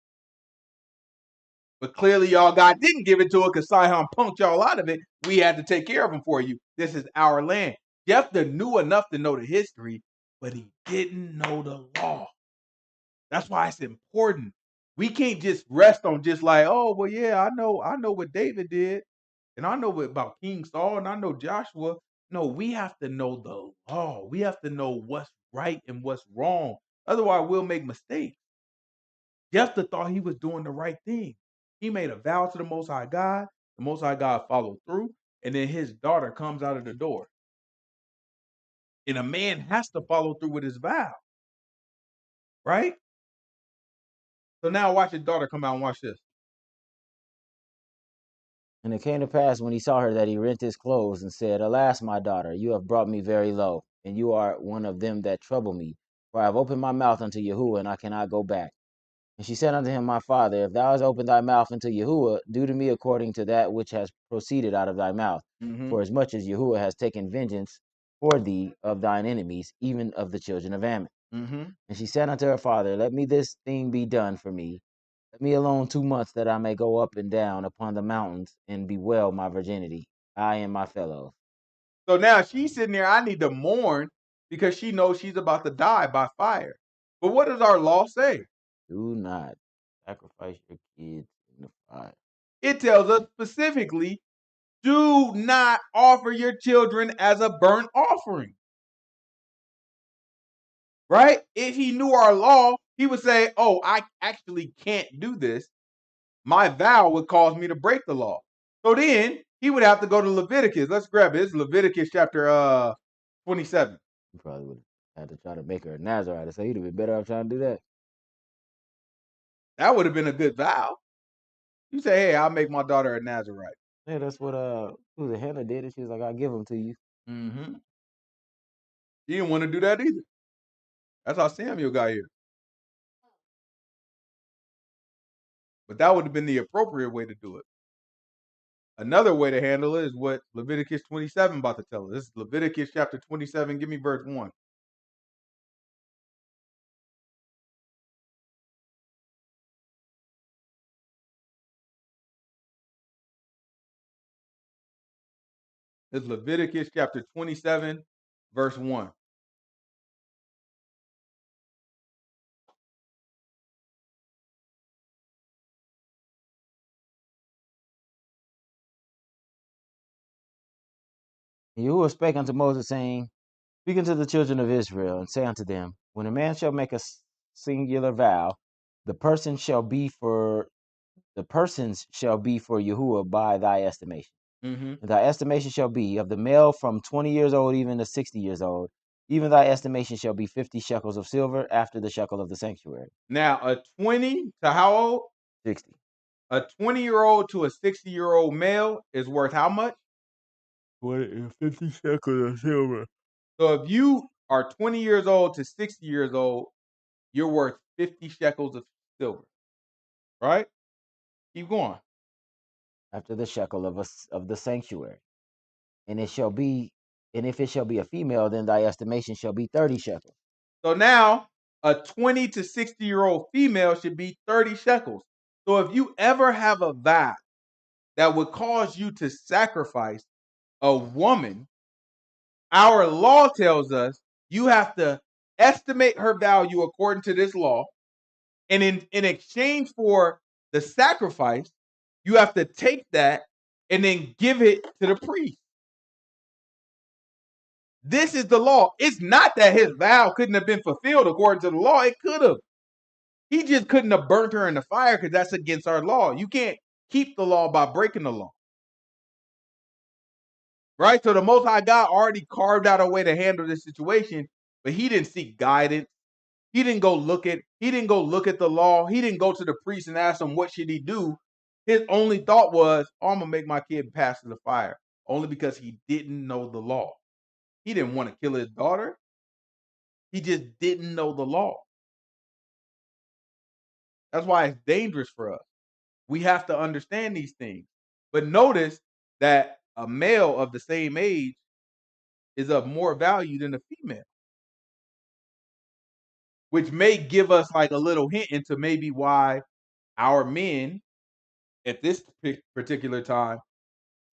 But clearly y'all God didn't give it to it because Sihon punked y'all out of it. We had to take care of him for you. This is our land. Jephthah knew enough to know the history, but he didn't know the law. That's why it's important. We can't just rest on just like, oh, well, yeah, I know what David did, and I know about King Saul, and I know Joshua. No, we have to know the law. We have to know what's right and what's wrong. Otherwise, we'll make mistakes. Jephthah thought he was doing the right thing. He made a vow to the Most High God. The Most High God followed through, and then his daughter comes out of the door. And a man has to follow through with his vow, right? So now watch his daughter come out and watch this. And it came to pass when he saw her that he rent his clothes and said, Alas, my daughter, you have brought me very low, and you are one of them that trouble me. For I have opened my mouth unto Yahuwah, and I cannot go back. And she said unto him, My father, if thou hast opened thy mouth unto Yahuwah, do to me according to that which has proceeded out of thy mouth. For as much as Yahuwah has taken vengeance for thee of thine enemies, even of the children of Ammon. And she said unto her father, Let me this thing be done for me. Let me alone 2 months, that I may go up and down upon the mountains and bewail my virginity, I and my fellows. So now she's sitting there, I need to mourn because she knows she's about to die by fire. But what does our law say? Do not sacrifice your kids in the fire. It tells us specifically, do not offer your children as a burnt offering. Right? If he knew our law, he would say, oh, I actually can't do this. My vow would cause me to break the law. So then he would have to go to Leviticus. Let's grab it. It's Leviticus chapter 27. You probably would have had to try to make her a Nazarite. So you'd have been better off trying to do that. That would have been a good vow. You say, hey, I'll make my daughter a Nazarite. Yeah, that's what Hannah did, and she was like, I'll give them to you. She didn't want to do that either. That's how Samuel got here. But that would have been the appropriate way to do it. Another way to handle it is what Leviticus 27 about to tell us. This is Leviticus chapter 27. Give me verse 1. This is Leviticus chapter 27, verse 1. And Yahuwah spake unto Moses, saying, Speak unto the children of Israel, and say unto them, When a man shall make a singular vow, the persons shall be for Yahuwah by thy estimation. And thy estimation shall be of the male from 20 years old even to 60 years old. Even thy estimation shall be 50 shekels of silver after the shekel of the sanctuary. Now, a 20 to how old? 60. A 20-year-old to a 60-year-old male is worth how much? 50 shekels of silver. So if you are 20 years old to 60 years old, you're worth 50 shekels of silver. Right? Keep going. After the shekel of the sanctuary. And if it shall be a female, then thy estimation shall be 30 shekels. So now a 20 to 60-year-old female should be 30 shekels. So if you ever have a vow that would cause you to sacrifice a woman, our law tells us you have to estimate her value according to this law. And in exchange for the sacrifice, you have to take that and then give it to the priest. This is the law. It's not that his vow couldn't have been fulfilled according to the law. It could have. He just couldn't have burnt her in the fire because that's against our law. You can't keep the law by breaking the law. Right? So the Most High God already carved out a way to handle this situation, but he didn't seek guidance. He didn't go look at the law. He didn't go to the priest and ask him what should he do. His only thought was, oh, I'm gonna make my kid pass through the fire. Only because he didn't know the law. He didn't want to kill his daughter. He just didn't know the law. That's why it's dangerous for us. We have to understand these things. But notice that a male of the same age is of more value than a female, which may give us like a little hint into maybe why our men at this particular time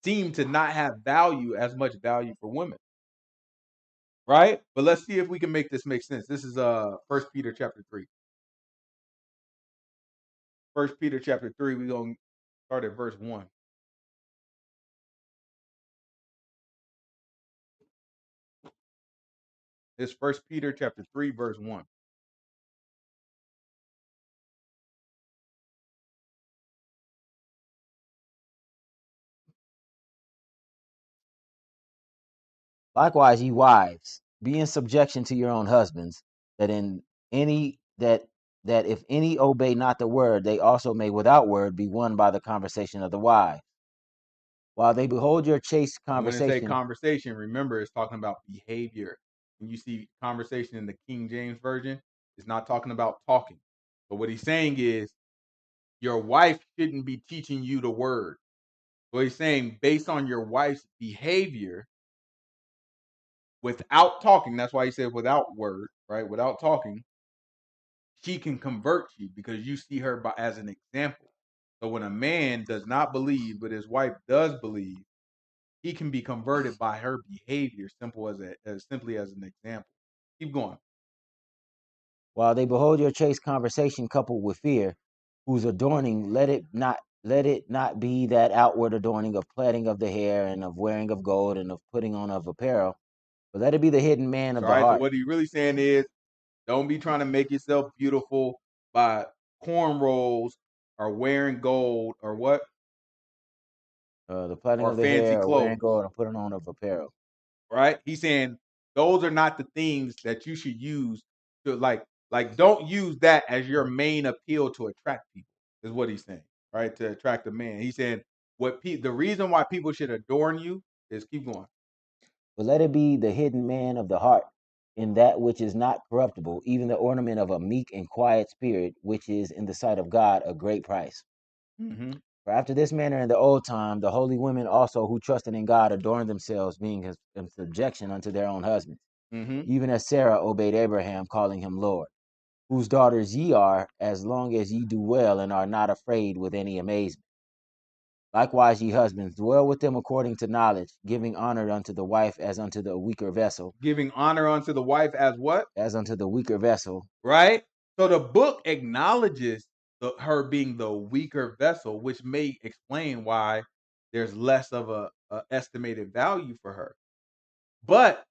seem to not have as much value for women. Right? But let's see if we can make this make sense. This is First Peter chapter 3. First Peter chapter 3, we're going to start at verse 1. It's First Peter chapter 3, verse 1. Likewise, ye wives, be in subjection to your own husbands, that in any that if any obey not the word, they also may without word be won by the conversation of the wives. While they behold your chaste And when it say conversation, conversation, remember it's talking about behavior. When you see conversation in the King James Version, it's not talking about talking. But what he's saying is your wife shouldn't be teaching you the word. So he's saying based on your wife's behavior without talking, that's why he said without word, right? Without talking, she can convert you because you see her as an example. So when a man does not believe, but his wife does believe, he can be converted by her behavior, as simply as an example. Keep going. while they behold your chaste conversation coupled with fear, whose adorning let it not be that outward adorning of plaiting of the hair and of wearing of gold and of putting on of apparel, but let it be the hidden man of All the right. So heart. what he's really saying is, don't be trying to make yourself beautiful by cornrows or wearing gold or what The plaiting or of the fancy hair or wearing clothes. gold and putting on of apparel. Right? He's saying those are not the things that you should use to like don't use that as your main appeal to attract people. Is what he's saying, right? To attract a man. He's saying the reason why people should adorn you is keep going. But let it be the hidden man of the heart, in that which is not corruptible, even the ornament of a meek and quiet spirit, which is in the sight of God a great price. Mm-hmm. For after this manner in the old time, the holy women also who trusted in God adorned themselves, being in subjection unto their own husbands, Mm-hmm. even as Sarah obeyed Abraham, calling him Lord, whose daughters ye are, as long as ye do well and are not afraid with any amazement. Likewise, ye husbands, dwell with them according to knowledge, giving honor unto the wife as unto the weaker vessel, Giving honor unto the wife as what? as unto the weaker vessel. Right? So the book acknowledges her being the weaker vessel, which may explain why there's less of a estimated value for her. But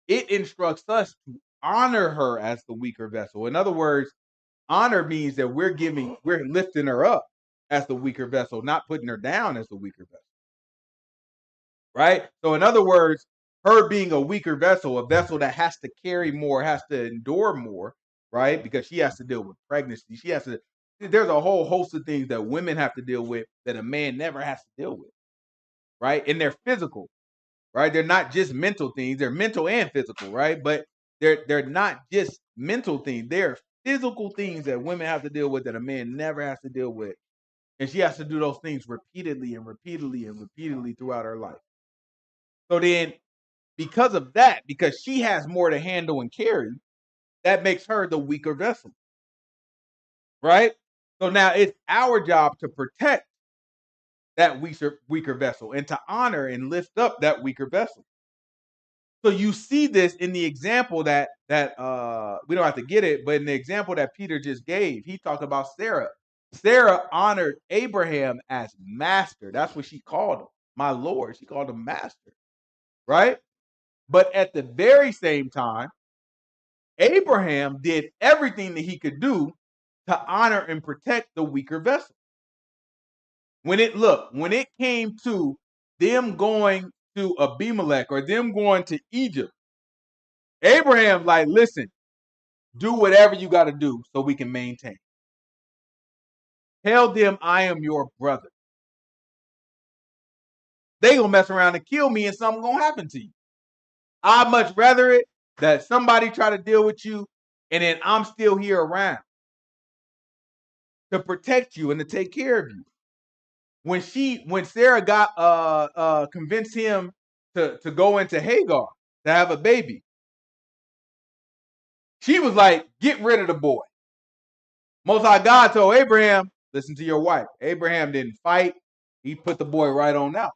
it instructs us to honor her as the weaker vessel. In other words, honor means that we're lifting her up as the weaker vessel, not putting her down as the weaker vessel. Right? So, in other words, her being a weaker vessel, a vessel that has to carry more, has to endure more, right? Because she has to deal with pregnancy. There's a whole host of things that women have to deal with that a man never has to deal with, right? And they're physical, right? They're not just mental things, they're mental and physical, right? But they're not just mental things, they're physical things that women have to deal with that a man never has to deal with. And she has to do those things repeatedly and repeatedly and repeatedly throughout her life. So then, because of that, because she has more to handle and carry, that makes her the weaker vessel, right? So now it's our job to protect that weaker vessel and to honor and lift up that weaker vessel. So you see this in the example that we don't have to get it, but in the example that Peter just gave, he talked about Sarah. Sarah honored Abraham as master. That's what she called him, my Lord. She called him master, right? But at the very same time, Abraham did everything that he could do to honor and protect the weaker vessel. When it came to them going to Abimelech or them going to Egypt, Abraham's like, listen, do whatever you got to do so we can maintain. Tell them I am your brother. They gonna mess around and kill me and something gonna happen to you. I'd much rather it that somebody try to deal with you and then I'm still here around to protect you and to take care of you. When Sarah got convinced him to go into Hagar to have a baby, she was like, get rid of the boy. Most High God told Abraham, listen to your wife. Abraham didn't fight. He put the boy right on out.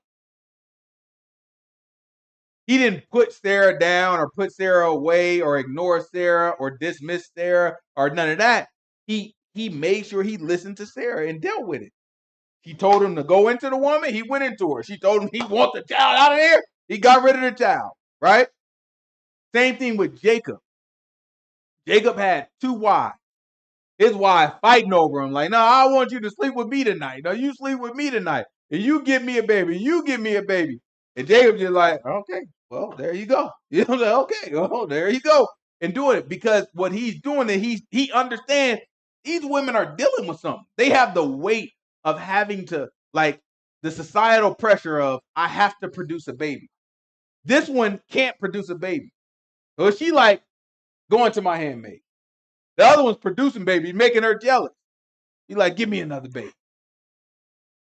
He didn't put Sarah down or put Sarah away or ignore Sarah or dismiss Sarah or none of that. He made sure he listened to Sarah and dealt with it. She told him to go into the woman. He went into her. She told him he wants the child out of there. He got rid of the child, right? Same thing with Jacob. Jacob had 2 wives. His wife fighting over him like, no, I want you to sleep with me tonight. No, you sleep with me tonight. And you give me a baby. You give me a baby. And Jacob just like, okay, well, there you go. You know, like, okay, oh, there you go. And doing it because what he's doing is he understands these women are dealing with something. They have the weight of having to, like, the societal pressure of, I have to produce a baby. This one can't produce a baby. So she like, going to my handmaid. The other one's producing baby, making her jealous. He's like, give me another baby.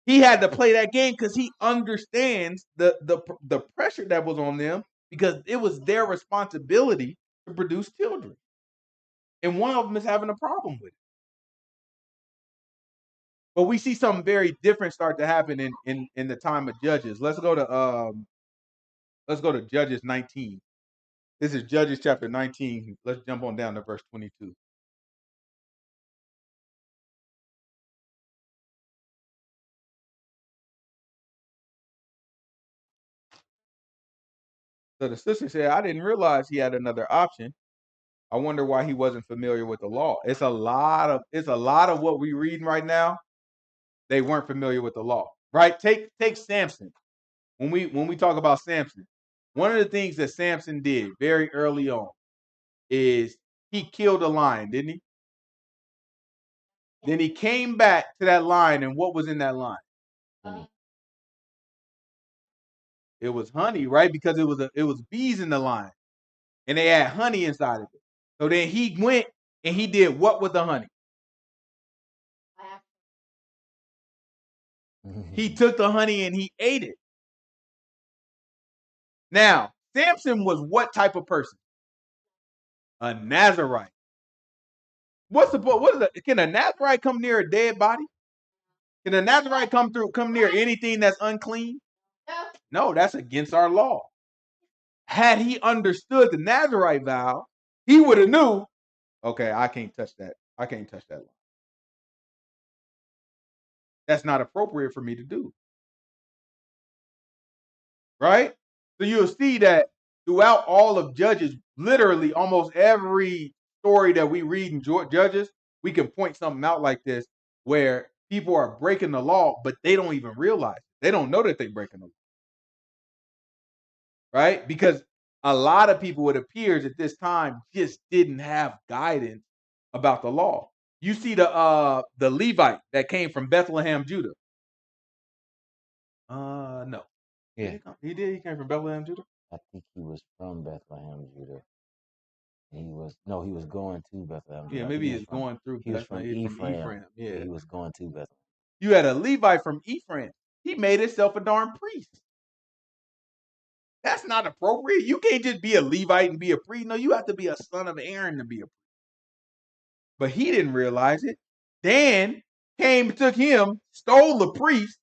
He had to play that game because he understands the pressure that was on them because it was their responsibility to produce children. And one of them is having a problem with it. But we see something very different start to happen in the time of Judges. Let's go to Judges 19. This is Judges chapter 19. Let's jump on down to verse 22. So the sister said, I didn't realize he had another option. I wonder why he wasn't familiar with the law. It's a lot of what we're reading right now. They weren't familiar with the law, right? Take Samson. When we talk about Samson, one of the things that Samson did very early on is he killed a lion, didn't he? Then he came back to that lion, and what was in that lion? Honey. It was honey, right? Because it was bees in the lion, and they had honey inside of it. So then he went and he did what with the honey? He took the honey and he ate it. Now, Samson was what type of person? A Nazarite. What is it? Can a Nazarite come near a dead body? Can a Nazarite come near anything that's unclean? No, that's against our law. Had he understood the Nazarite vow, he would have knew, okay, I can't touch that. I can't touch that law. That's not appropriate for me to do. Right? So you'll see that throughout all of Judges, literally almost every story that we read in Judges, we can point something out like this where people are breaking the law, but they don't even realize it. They don't know that they're breaking the law. Right? Because a lot of people, it appears at this time, just didn't have guidance about the law. You see the Levite that came from Bethlehem, Judah. No. Yeah. He did. He came from Bethlehem, Judah. I think he was from Bethlehem, Judah. He was going to Bethlehem. Judah. Yeah, maybe he's going through. He was from Ephraim. Yeah, he was going to Bethlehem. You had a Levite from Ephraim. He made himself a darn priest. That's not appropriate. You can't just be a Levite and be a priest. No, you have to be a son of Aaron to be a priest. But he didn't realize it. Dan came, took him, stole the priest,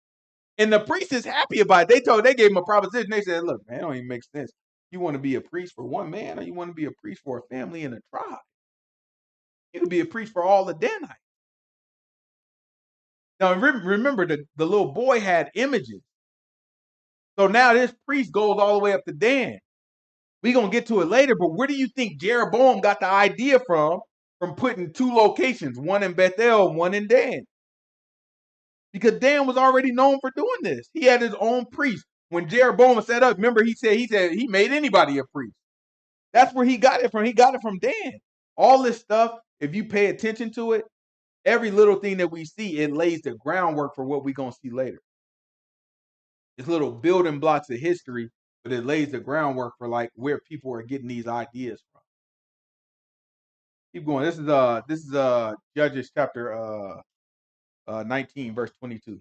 and the priest is happy about it. They gave him a proposition. They said, look, man, it don't even make sense. You want to be a priest for one man, or you want to be a priest for a family and a tribe? You could be a priest for all the Danites. Now, remember, the little boy had images. So now this priest goes all the way up to Dan. We're going to get to it later, but where do you think Jeroboam got the idea from from putting 2 locations, one in Bethel, one in Dan. Because Dan was already known for doing this. He had his own priest. When Jeroboam set up, remember he said he made anybody a priest. That's where he got it from. He got it from Dan. All this stuff, if you pay attention to it, every little thing that we see, it lays the groundwork for what we're going to see later. It's little building blocks of history, but it lays the groundwork for like where people are getting these ideas from. Keep going. This is Judges chapter 19, verse 22.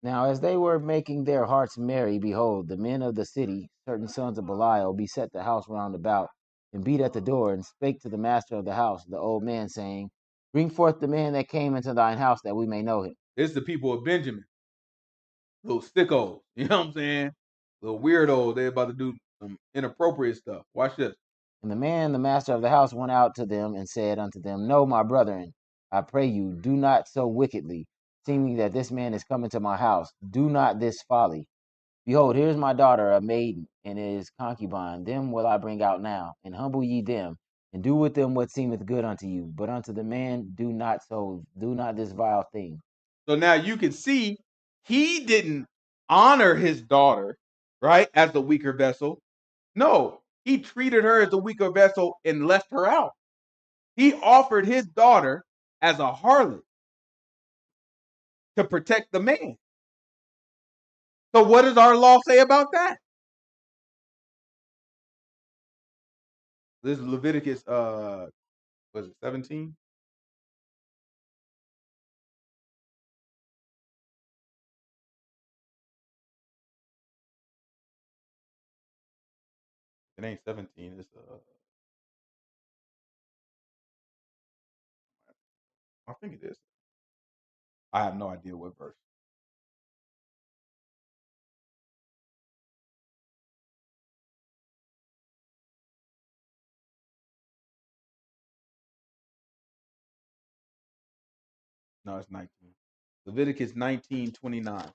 Now, as they were making their hearts merry, behold, the men of the city, certain sons of Belial, beset the house round about, and beat at the door, and spake to the master of the house, the old man, saying, Bring forth the man that came into thine house, that we may know him. This is the people of Benjamin. Little sickos. You know what I'm saying? Little weirdos. They're about to do some inappropriate stuff. Watch this. And the man, the master of the house, went out to them, and said unto them, No, my brethren, I pray you, do not so wickedly, seeming that this man is come into my house. Do not this folly. Behold, here is my daughter, a maiden, and his concubine. Them will I bring out now, and humble ye them, and do with them what seemeth good unto you. But unto the man do not this vile thing. So now you can see he didn't honor his daughter, right, as the weaker vessel. No, he treated her as the weaker vessel and left her out. He offered his daughter as a harlot to protect the man. So what does our law say about that? This is Leviticus, was it 17? It ain't 17. It's I think it is. I have no idea what verse. No, it's 19. Leviticus 19:29.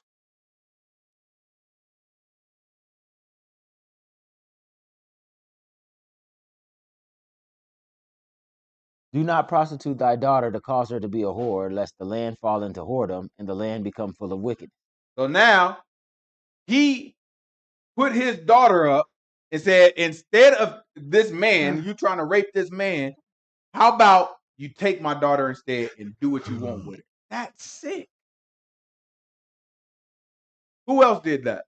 Do not prostitute thy daughter to cause her to be a whore, lest the land fall into whoredom, and the land become full of wickedness. So now he put his daughter up and said, instead of this man, you trying to rape this man, how about you take my daughter instead and do what you want with her? That's sick. Who else did that?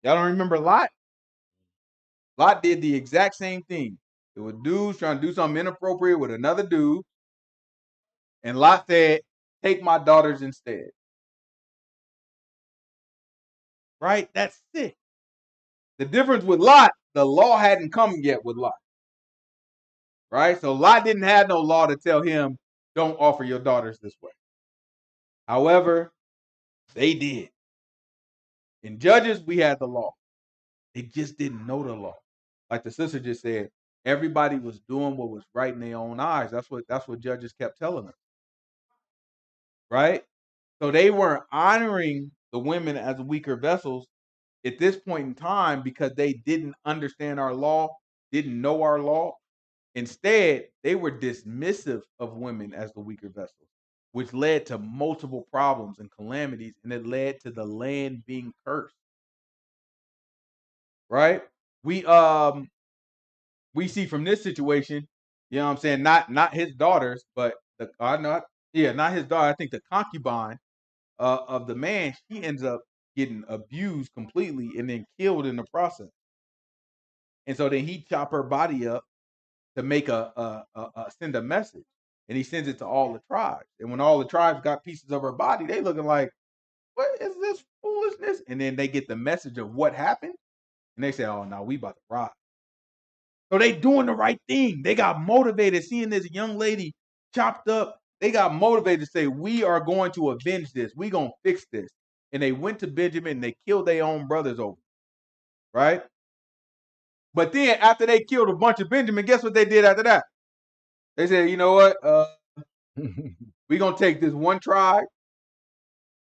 Y'all don't remember Lot? Lot did the exact same thing. There were dudes trying to do something inappropriate with another dude, and Lot said, take my daughters instead. Right? That's sick. The difference with Lot, the law hadn't come yet with Lot. Right? So Lot didn't have no law to tell him, don't offer your daughters this way. However, they did. In Judges, we had the law. They just didn't know the law. Like the sister just said, everybody was doing what was right in their own eyes. That's what Judges kept telling us. Right? So they weren't honoring the women as weaker vessels at this point in time because they didn't understand our law, didn't know our law. Instead, they were dismissive of women as the weaker vessels, which led to multiple problems and calamities, and it led to the land being cursed. Right? We see from this situation, you know what I'm saying, not his daughters, but not his daughter. I think the concubine of the man, she ends up getting abused completely and then killed in the process. And so then he chop her body up to make send a message, and he sends it to all the tribes. And when all the tribes got pieces of her body, they looking like, what is this foolishness? And then they get the message of what happened, and they say, oh no, we about to ride. So they doing the right thing. They got motivated seeing this young lady chopped up. They got motivated to say, we are going to avenge this. We gonna fix this. And they went to Benjamin and they killed their own brothers over, right? But then after they killed a bunch of Benjamin, guess what they did after that? They said, you know what? We're gonna take this one tribe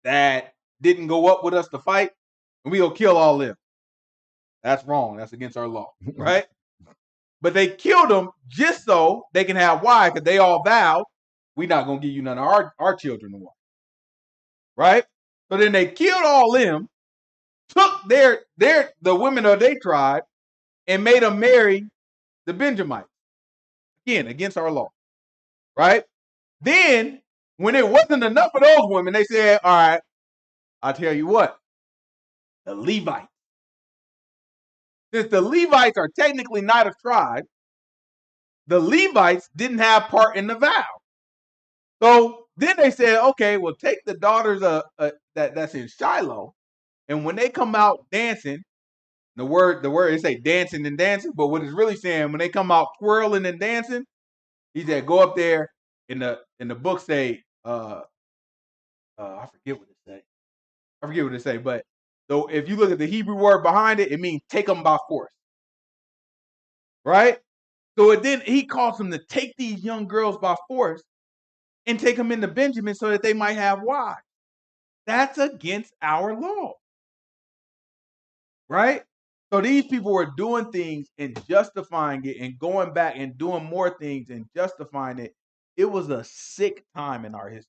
that didn't go up with us to fight, and we gonna kill all them. That's wrong. That's against our law, right? But they killed them just so they can have wives, because they all vowed, we're not gonna give you none of our children to wife, right? So then they killed all them, took the women of their tribe, and made them marry the Benjamites. Again, against our law, right? Then, when it wasn't enough for those women, they said, all right, I'll tell you what, the Levites. Since the Levites are technically not a tribe, the Levites didn't have part in the vow. So then they said, okay, well, take the daughters that's in Shiloh, and when they come out dancing, the word they say dancing and dancing, but what it's really saying, when they come out twirling and dancing, he said, go up there. In the book say, I forget what it say. I forget what it say, but so if you look at the Hebrew word behind it, it means take them by force, right? So then he calls them to take these young girls by force and take them into Benjamin so that they might have wives. That's against our law, right? So these people were doing things and justifying it and going back and doing more things and justifying it. It was a sick time in our history,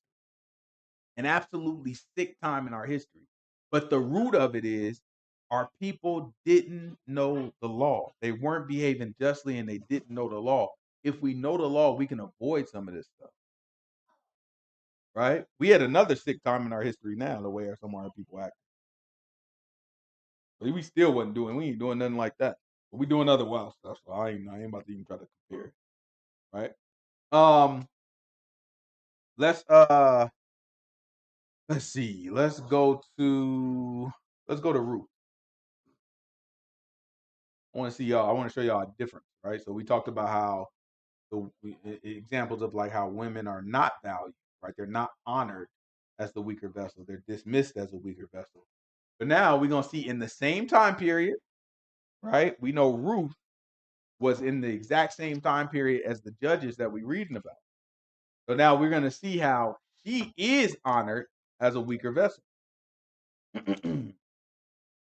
an absolutely sick time in our history. But the root of it is our people didn't know the law. They weren't behaving justly and they didn't know the law. If we know the law, we can avoid some of this stuff, right? We had another sick time in our history now, the way some of our people act. But we still wasn't doing, we ain't doing nothing like that. But we doing other wild stuff, so I ain't about to even try to compare, right? Let's see. Let's go to Ruth. I want to show y'all a difference, right? So we talked about how examples of like how women are not valued, right? They're not honored as the weaker vessel. They're dismissed as a weaker vessel. But now we're gonna see in the same time period, right? We know Ruth was in the exact same time period as the judges that we're reading about. So now we're gonna see how she is honored as a weaker vessel.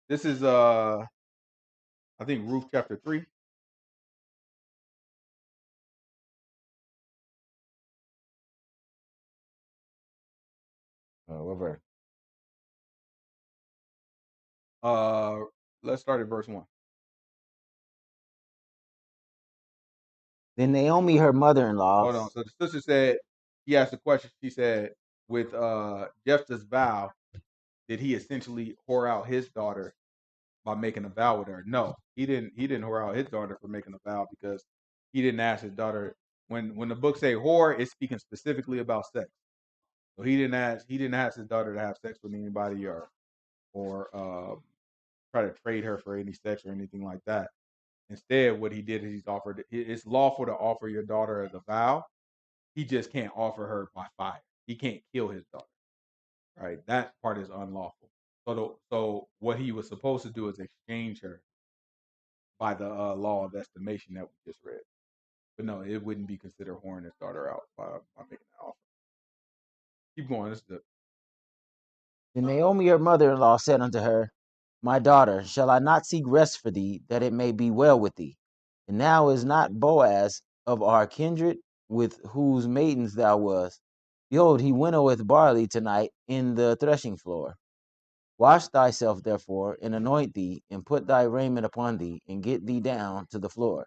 This is I think Ruth chapter 3. What verse? Let's start at verse 1. Then Naomi, her mother-in-law. Hold on. So the sister said, he asked a question. She said, with Jephthah's vow, did he essentially whore out his daughter by making a vow with her? No, he didn't. He didn't whore out his daughter for making a vow, because he didn't ask his daughter. When the book say whore, it's speaking specifically about sex. So he didn't ask his daughter to have sex with anybody or try to trade her for any sex or anything like that. Instead, what he did is he's offered. It's lawful to offer your daughter as a vow. He just can't offer her by fire. He can't kill his daughter. Right? That part is unlawful. So what he was supposed to do is exchange her by the law of estimation that we just read. But no, it wouldn't be considered whoring his daughter out by making that offer. Keep going. This is the Then Naomi, her mother-in-law, said unto her, My daughter, shall I not seek rest for thee, that it may be well with thee? And now is not Boaz of our kindred, with whose maidens thou wast? Behold, he winnoweth barley tonight in the threshing floor. Wash thyself, therefore, and anoint thee, and put thy raiment upon thee, and get thee down to the floor.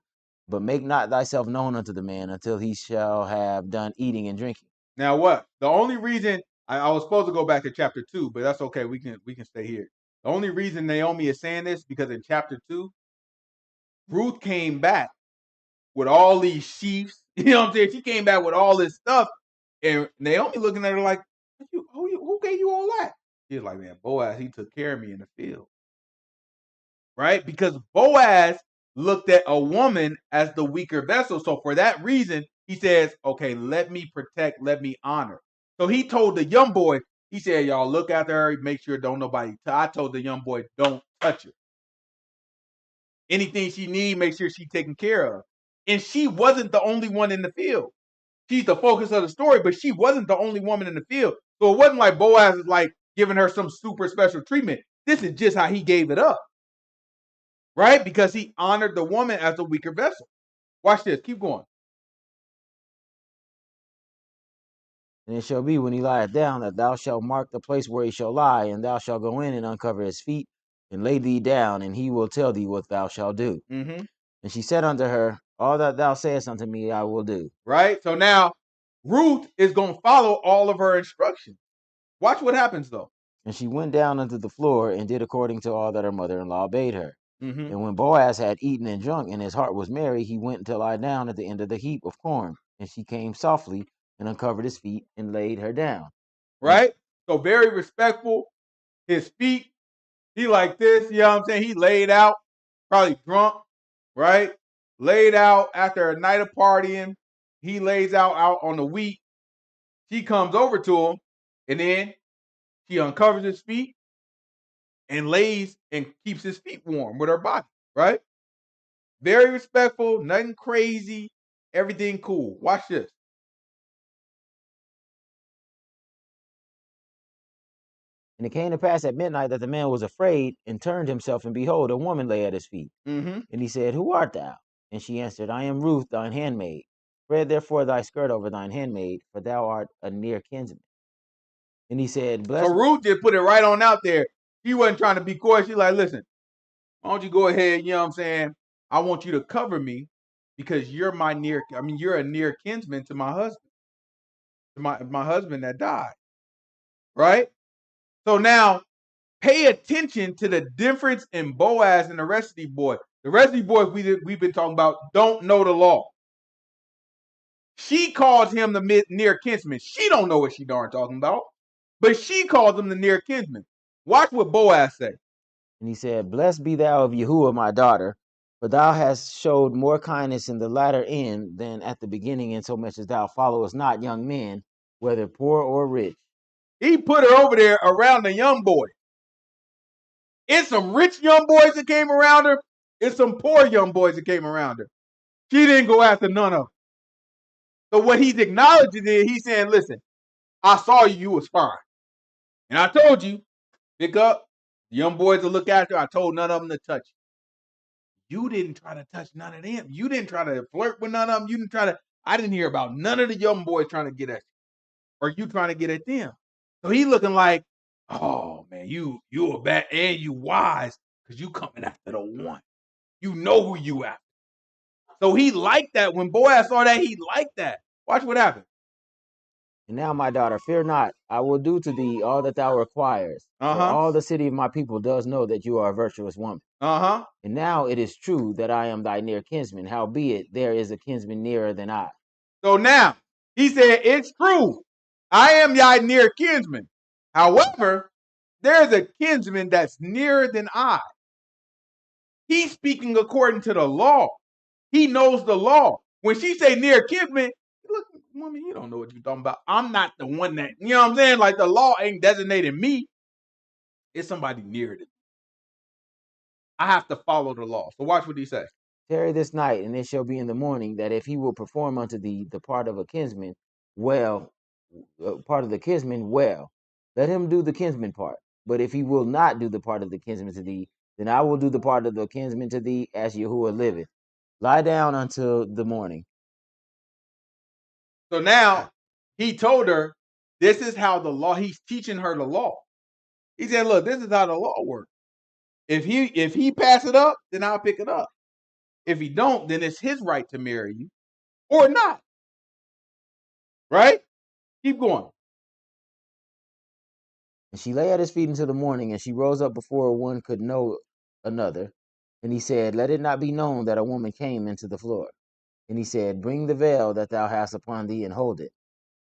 But make not thyself known unto the man until he shall have done eating and drinking. Now what? The only reason I was supposed to go back to chapter 2, but that's okay. We can stay here. The only reason Naomi is saying this because in chapter 2, Ruth came back with all these sheaves. You know what I'm saying? She came back with all this stuff, and Naomi looking at her like, who gave you all that? She's like, man, Boaz, he took care of me in the field. Right? Because Boaz looked at a woman as the weaker vessel. So for that reason, he says, okay, let me protect, let me honor. So he told the young boy, he said, y'all look after her, make sure don't nobody. I told the young boy, don't touch her. Anything she need, make sure she's taken care of. And she wasn't the only one in the field. She's the focus of the story, but she wasn't the only woman in the field. So it wasn't like Boaz is like giving her some super special treatment. This is just how he gave it up, right? Because he honored the woman as a weaker vessel. Watch this. Keep going. And it shall be when he lieth down that thou shalt mark the place where he shall lie, and thou shalt go in and uncover his feet, and lay thee down, and he will tell thee what thou shalt do. Mm-hmm. And she said unto her, all that thou sayest unto me, I will do. Right? So now Ruth is going to follow all of her instructions. Watch what happens, though. And she went down unto the floor, and did according to all that her mother-in-law bade her. Mm-hmm. And when Boaz had eaten and drunk, and his heart was merry, he went to lie down at the end of the heap of corn. And she came softly, and uncovered his feet, and laid her down. Right? So very respectful. His feet, he like this, you know what I'm saying? He laid out, probably drunk, right? Laid out after a night of partying. He lays out on the wheat. She comes over to him, and then she uncovers his feet and lays and keeps his feet warm with her body, right? Very respectful, nothing crazy, everything cool. Watch this. And it came to pass at midnight that the man was afraid, and turned himself, and behold, a woman lay at his feet. Mm-hmm. And he said, who art thou? And she answered, I am Ruth, thine handmaid. Spread therefore thy skirt over thine handmaid, for thou art a near kinsman. And he said, So Ruth just put it right on out there. She wasn't trying to be coy. She's like, listen, why don't you go ahead, you know what I'm saying? I want you to cover me because you're you're a near kinsman to my husband, to my husband that died, right? So now pay attention to the difference in Boaz and the rest of these boys. The rest of these boys we've been talking about don't know the law. She calls him the near kinsman. She don't know what she darn talking about, but she calls him the near kinsman. Watch what Boaz say. And he said, blessed be thou of Yahuwah, my daughter, for thou hast showed more kindness in the latter end than at the beginning, insomuch as thou followest not young men, whether poor or rich. He put her over there around the young boy. It's some rich young boys that came around her. It's some poor young boys that came around her. She didn't go after none of them. So what he's acknowledging is he's saying, listen, I saw you was fine. And I told you, pick up the young boys to look after. I told none of them to touch you. You didn't try to touch none of them. You didn't try to flirt with none of them. You didn't try to, I didn't hear about none of the young boys trying to get at you. Or you trying to get at them. So he looking like, oh man, you a bad and you wise because you coming after the one. You know who you after. So he liked that. When Boaz saw that, he liked that. Watch what happened. And now, my daughter, fear not. I will do to thee all that thou requirest. For all the city of my people does know that you are a virtuous woman. And now it is true that I am thy near kinsman. Howbeit, there is a kinsman nearer than I. So now, he said, it's true. I am thy near kinsman. However, there's a kinsman that's nearer than I. He's speaking according to the law. He knows the law. When she say near kinsman, look, woman, you don't know what you're talking about. I'm not the one that, you know what I'm saying? Like the law ain't designated me. It's somebody nearer than me. I have to follow the law. So watch what he says. Tarry this night, and it shall be in the morning that if he will perform unto thee the part of a kinsman, well, let him do the kinsman part. But if he will not do the part of the kinsman to thee, then I will do the part of the kinsman to thee, as Yahuwah liveth. Lie down until the morning. So now he told her, this is how the law, he's teaching her the law. He said, look, this is how the law works. If he pass it up, then I'll pick it up. If he don't, then it's his right to marry you or not. Right? Keep going. And she lay at his feet until the morning, and she rose up before one could know another. And he said, let it not be known that a woman came into the floor. And he said, bring the veil that thou hast upon thee, and hold it.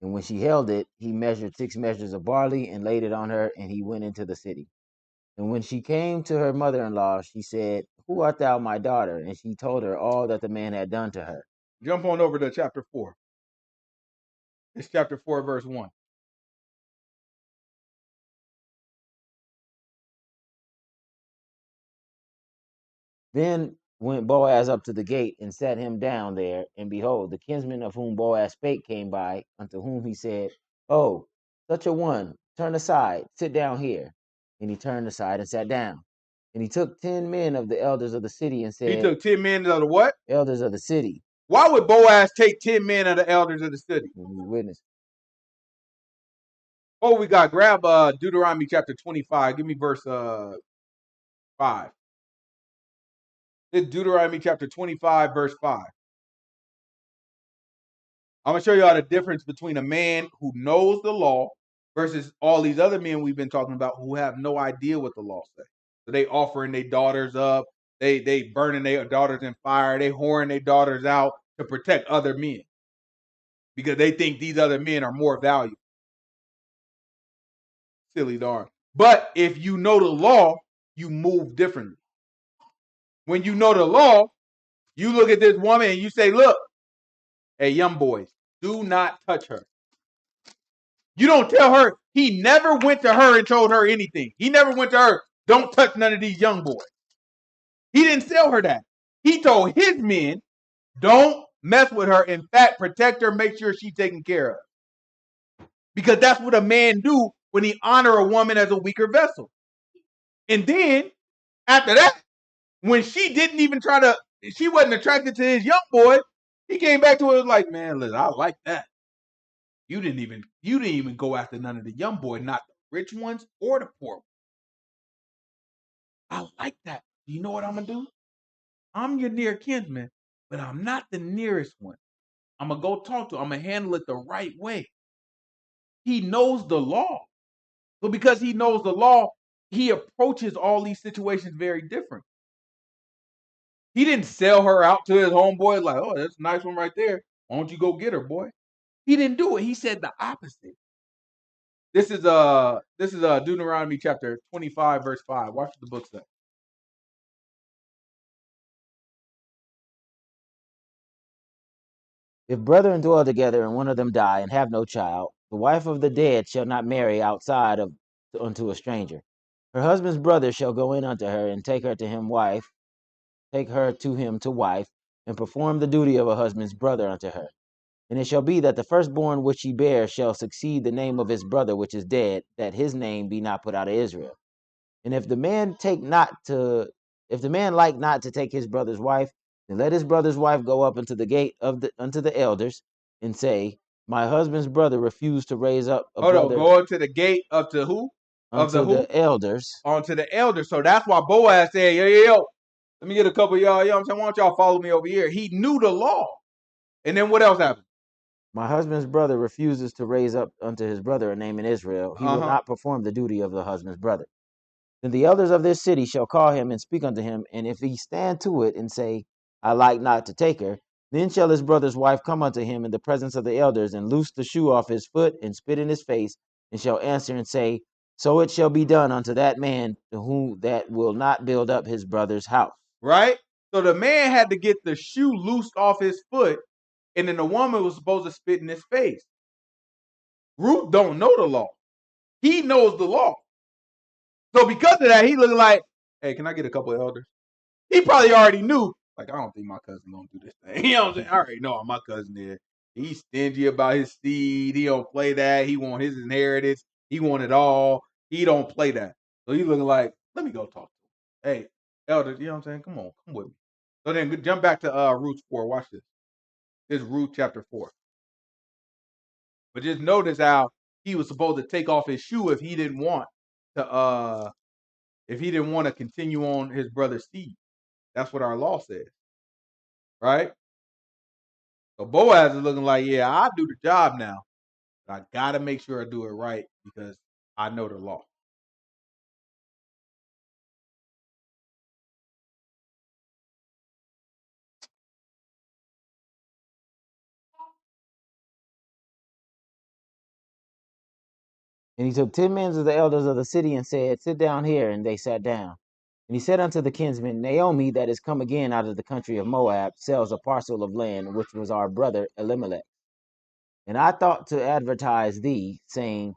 And when she held it, he measured 6 measures of barley, and laid it on her, and he went into the city. And when she came to her mother-in-law, she said, who art thou, my daughter? And she told her all that the man had done to her. Jump on over to chapter 4. It's chapter 4, verse 1. Then went Boaz up to the gate, and sat him down there. And behold, the kinsman of whom Boaz spake came by, unto whom he said, oh, such a one, turn aside, sit down here. And he turned aside and sat down. And he took 10 men of the elders of the city and He said, took 10 men of the what? elders of the city. Why would Boaz take 10 men of the elders of the city? Witness. Oh, we got grab Deuteronomy chapter 25. Give me verse 5. It's Deuteronomy chapter 25, verse 5. I'm going to show you all the difference between a man who knows the law versus all these other men we've been talking about who have no idea what the law says. So they offering their daughters up. They burning their daughters in fire. They whoring their daughters out to protect other men because they think these other men are more valuable. Silly darn. But if you know the law, you move differently. When you know the law, you look at this woman and you say, look, hey, young boys, do not touch her. You don't tell her. He never went to her and told her anything. He never went to her, don't touch none of these young boys. He didn't tell her that. He told his men, don't mess with her. In fact, protect her, make sure she's taken care of. Because that's what a man do when he honor a woman as a weaker vessel. And then, after that, when she didn't even she wasn't attracted to his young boy, he came back to her like, man, listen, I like that. You didn't even go after none of the young boys, not the rich ones or the poor ones. I like that. You know what I'm gonna do? I'm your near kinsman, but I'm not the nearest one. I'm gonna go talk to him. I'm gonna handle it the right way. He knows the law. So because he knows the law, he approaches all these situations very different. He didn't sell her out to his homeboy like, oh, that's a nice one right there. Why don't you go get her, boy? He didn't do it. He said the opposite. This is Deuteronomy chapter 25, verse 5. Watch what the book says. If brethren dwell together and one of them die and have no child, the wife of the dead shall not marry outside of unto a stranger. Her husband's brother shall go in unto her and take her to him to wife, and perform the duty of a husband's brother unto her. And it shall be that the firstborn which she bears shall succeed the name of his brother which is dead, that his name be not put out of Israel. And if the man like not to take his brother's wife, then let his brother's wife go up unto the gate unto the elders, and say, my husband's brother refused to raise up a Hold on, brother go to the gate up to who? Of the unto who? the elders. Onto the elders. So that's why Boaz said, yo, let me get a couple of y'all. You know what I'm saying? Why don't y'all follow me over here? He knew the law. And then what else happened? My husband's brother refuses to raise up unto his brother a name in Israel. He will not perform the duty of the husband's brother. Then the elders of this city shall call him and speak unto him, and if he stand to it and say, I like not to take her, then shall his brother's wife come unto him in the presence of the elders, and loose the shoe off his foot, and spit in his face, and shall answer and say, so it shall be done unto that man to whom that will not build up his brother's house. Right? So the man had to get the shoe loosed off his foot, and then the woman was supposed to spit in his face. Ruth don't know the law. He knows the law. So because of that, he looking like, hey, can I get a couple of elders? He probably already knew, like, I don't think my cousin gonna do this thing. You know what I'm saying? I already know how my cousin is. He's stingy about his seed. He don't play that. He want his inheritance. He want it all. He don't play that. So he looking like, let me go talk to him. Hey, elders, you know what I'm saying? Come on, come with me. So then jump back to Ruth 4. Watch this. This is Ruth chapter 4. But just notice how he was supposed to take off his shoe if he didn't want to continue on his brother's seed. That's what our law says. Right? So Boaz is looking like, yeah, I do the job now. But I gotta make sure I do it right because I know the law. And he took 10 men of the elders of the city and said, sit down here. And they sat down. And he said unto the kinsman, Naomi, that is come again out of the country of Moab, sells a parcel of land, which was our brother Elimelech. And I thought to advertise thee, saying,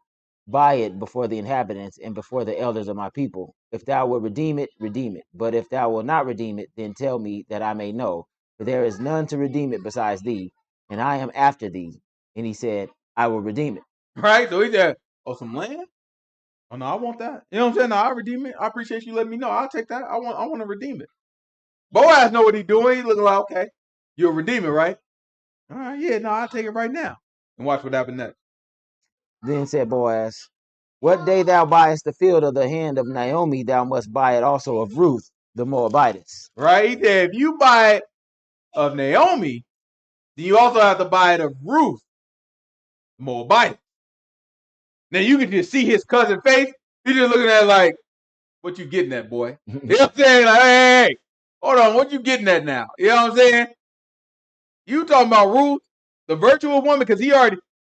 buy it before the inhabitants and before the elders of my people. If thou wilt redeem it, redeem it. But if thou wilt not redeem it, then tell me that I may know. For there is none to redeem it besides thee, and I am after thee. And he said, I will redeem it. Right? So he said, oh, some land? Oh no, I want that. You know what I'm saying? No, I'll redeem it. I appreciate you letting me know. I'll take that. I want to redeem it. Boaz know what he's doing. He looking like, okay, you'll redeem it, right? All right, yeah, no, I'll take it right now. And watch what happens next. Then said Boaz, what day thou buyest the field of the hand of Naomi, thou must buy it also of Ruth the Moabitess. Right? He said, if you buy it of Naomi, then you also have to buy it of Ruth, Moabite. Now you can just see his cousin face. He's just looking at it like, what you getting at, boy? You know what I'm saying? Like, hey, hold on, what you getting at now? You know what I'm saying? You talking about Ruth, the virtual woman, because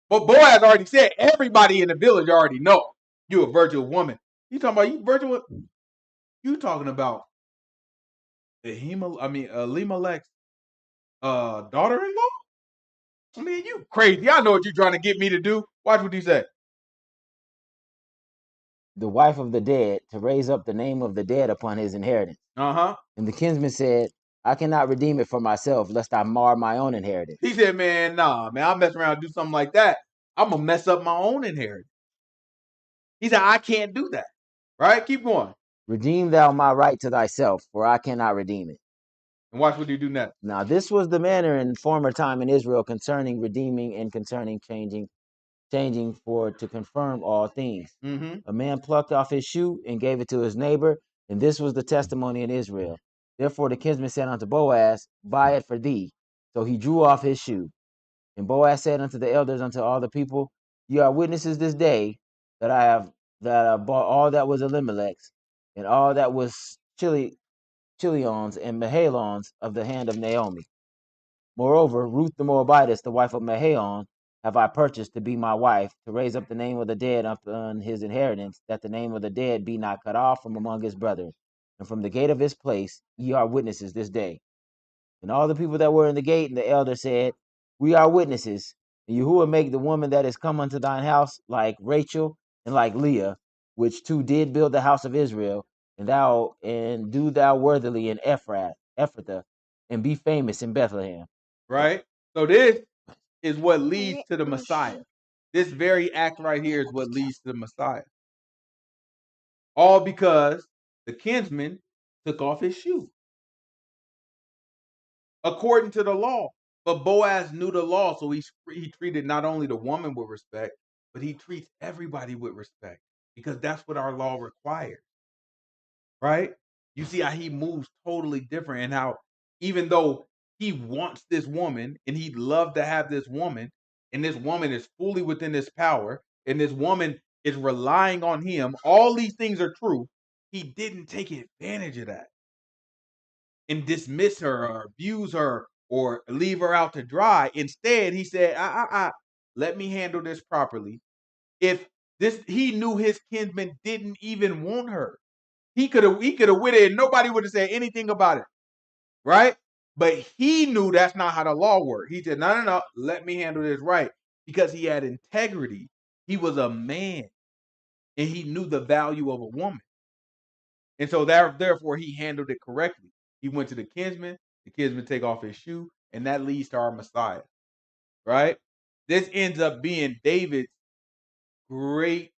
but Boaz already said everybody in the village already know you a virtual woman. You talking about you virtual? You talking about Elimelech's daughter-in-law? I mean, you crazy. I know what you're trying to get me to do. Watch what he said. The wife of the dead, to raise up the name of the dead upon his inheritance. Uh-huh. And the kinsman said, I cannot redeem it for myself, lest I mar my own inheritance. He said, man, nah, man, I'll mess around and do something like that. I'm going to mess up my own inheritance. He said, I can't do that. Right? Keep going. Redeem thou my right to thyself, for I cannot redeem it. And watch what he do next. Now this was the manner in former time in Israel concerning redeeming and concerning changing for to confirm all things. Mm-hmm. A man plucked off his shoe and gave it to his neighbor, and this was the testimony in Israel. Therefore the kinsman said unto Boaz, buy it for thee. So he drew off his shoe. And Boaz said unto the elders, unto all the people, ye are witnesses this day that I bought all that was Elimelech's, and all that was Chilion's and Mahalon's of the hand of Naomi. Moreover, Ruth the Moabitess, the wife of Mahalon, have I purchased to be my wife, to raise up the name of the dead upon his inheritance, that the name of the dead be not cut off from among his brethren. And from the gate of his place ye are witnesses this day. And all the people that were in the gate and the elder said, we are witnesses. And Yahuwah make the woman that is come unto thine house like Rachel and like Leah, which two did build the house of Israel, and do thou worthily in Ephrathah, and be famous in Bethlehem. Right? So this is what leads to the Messiah. This very act right here is what leads to the Messiah. All because the kinsman took off his shoe. According to the law. But Boaz knew the law, so he treated not only the woman with respect, but he treats everybody with respect because that's what our law requires. Right? You see how he moves totally different and how even though he wants this woman and he'd love to have this woman, and this woman is fully within his power, and this woman is relying on him, all these things are true. He didn't take advantage of that and dismiss her or abuse her or leave her out to dry. Instead, he said, let me handle this properly. If he knew his kinsman didn't even want her. He could have went in, nobody would have said anything about it. Right? But he knew that's not how the law worked. He said, no, let me handle this right. Because he had integrity. He was a man. And he knew the value of a woman. And so therefore he handled it correctly. He went to the kinsman take off his shoe, and that leads to our Messiah. Right? This ends up being David's great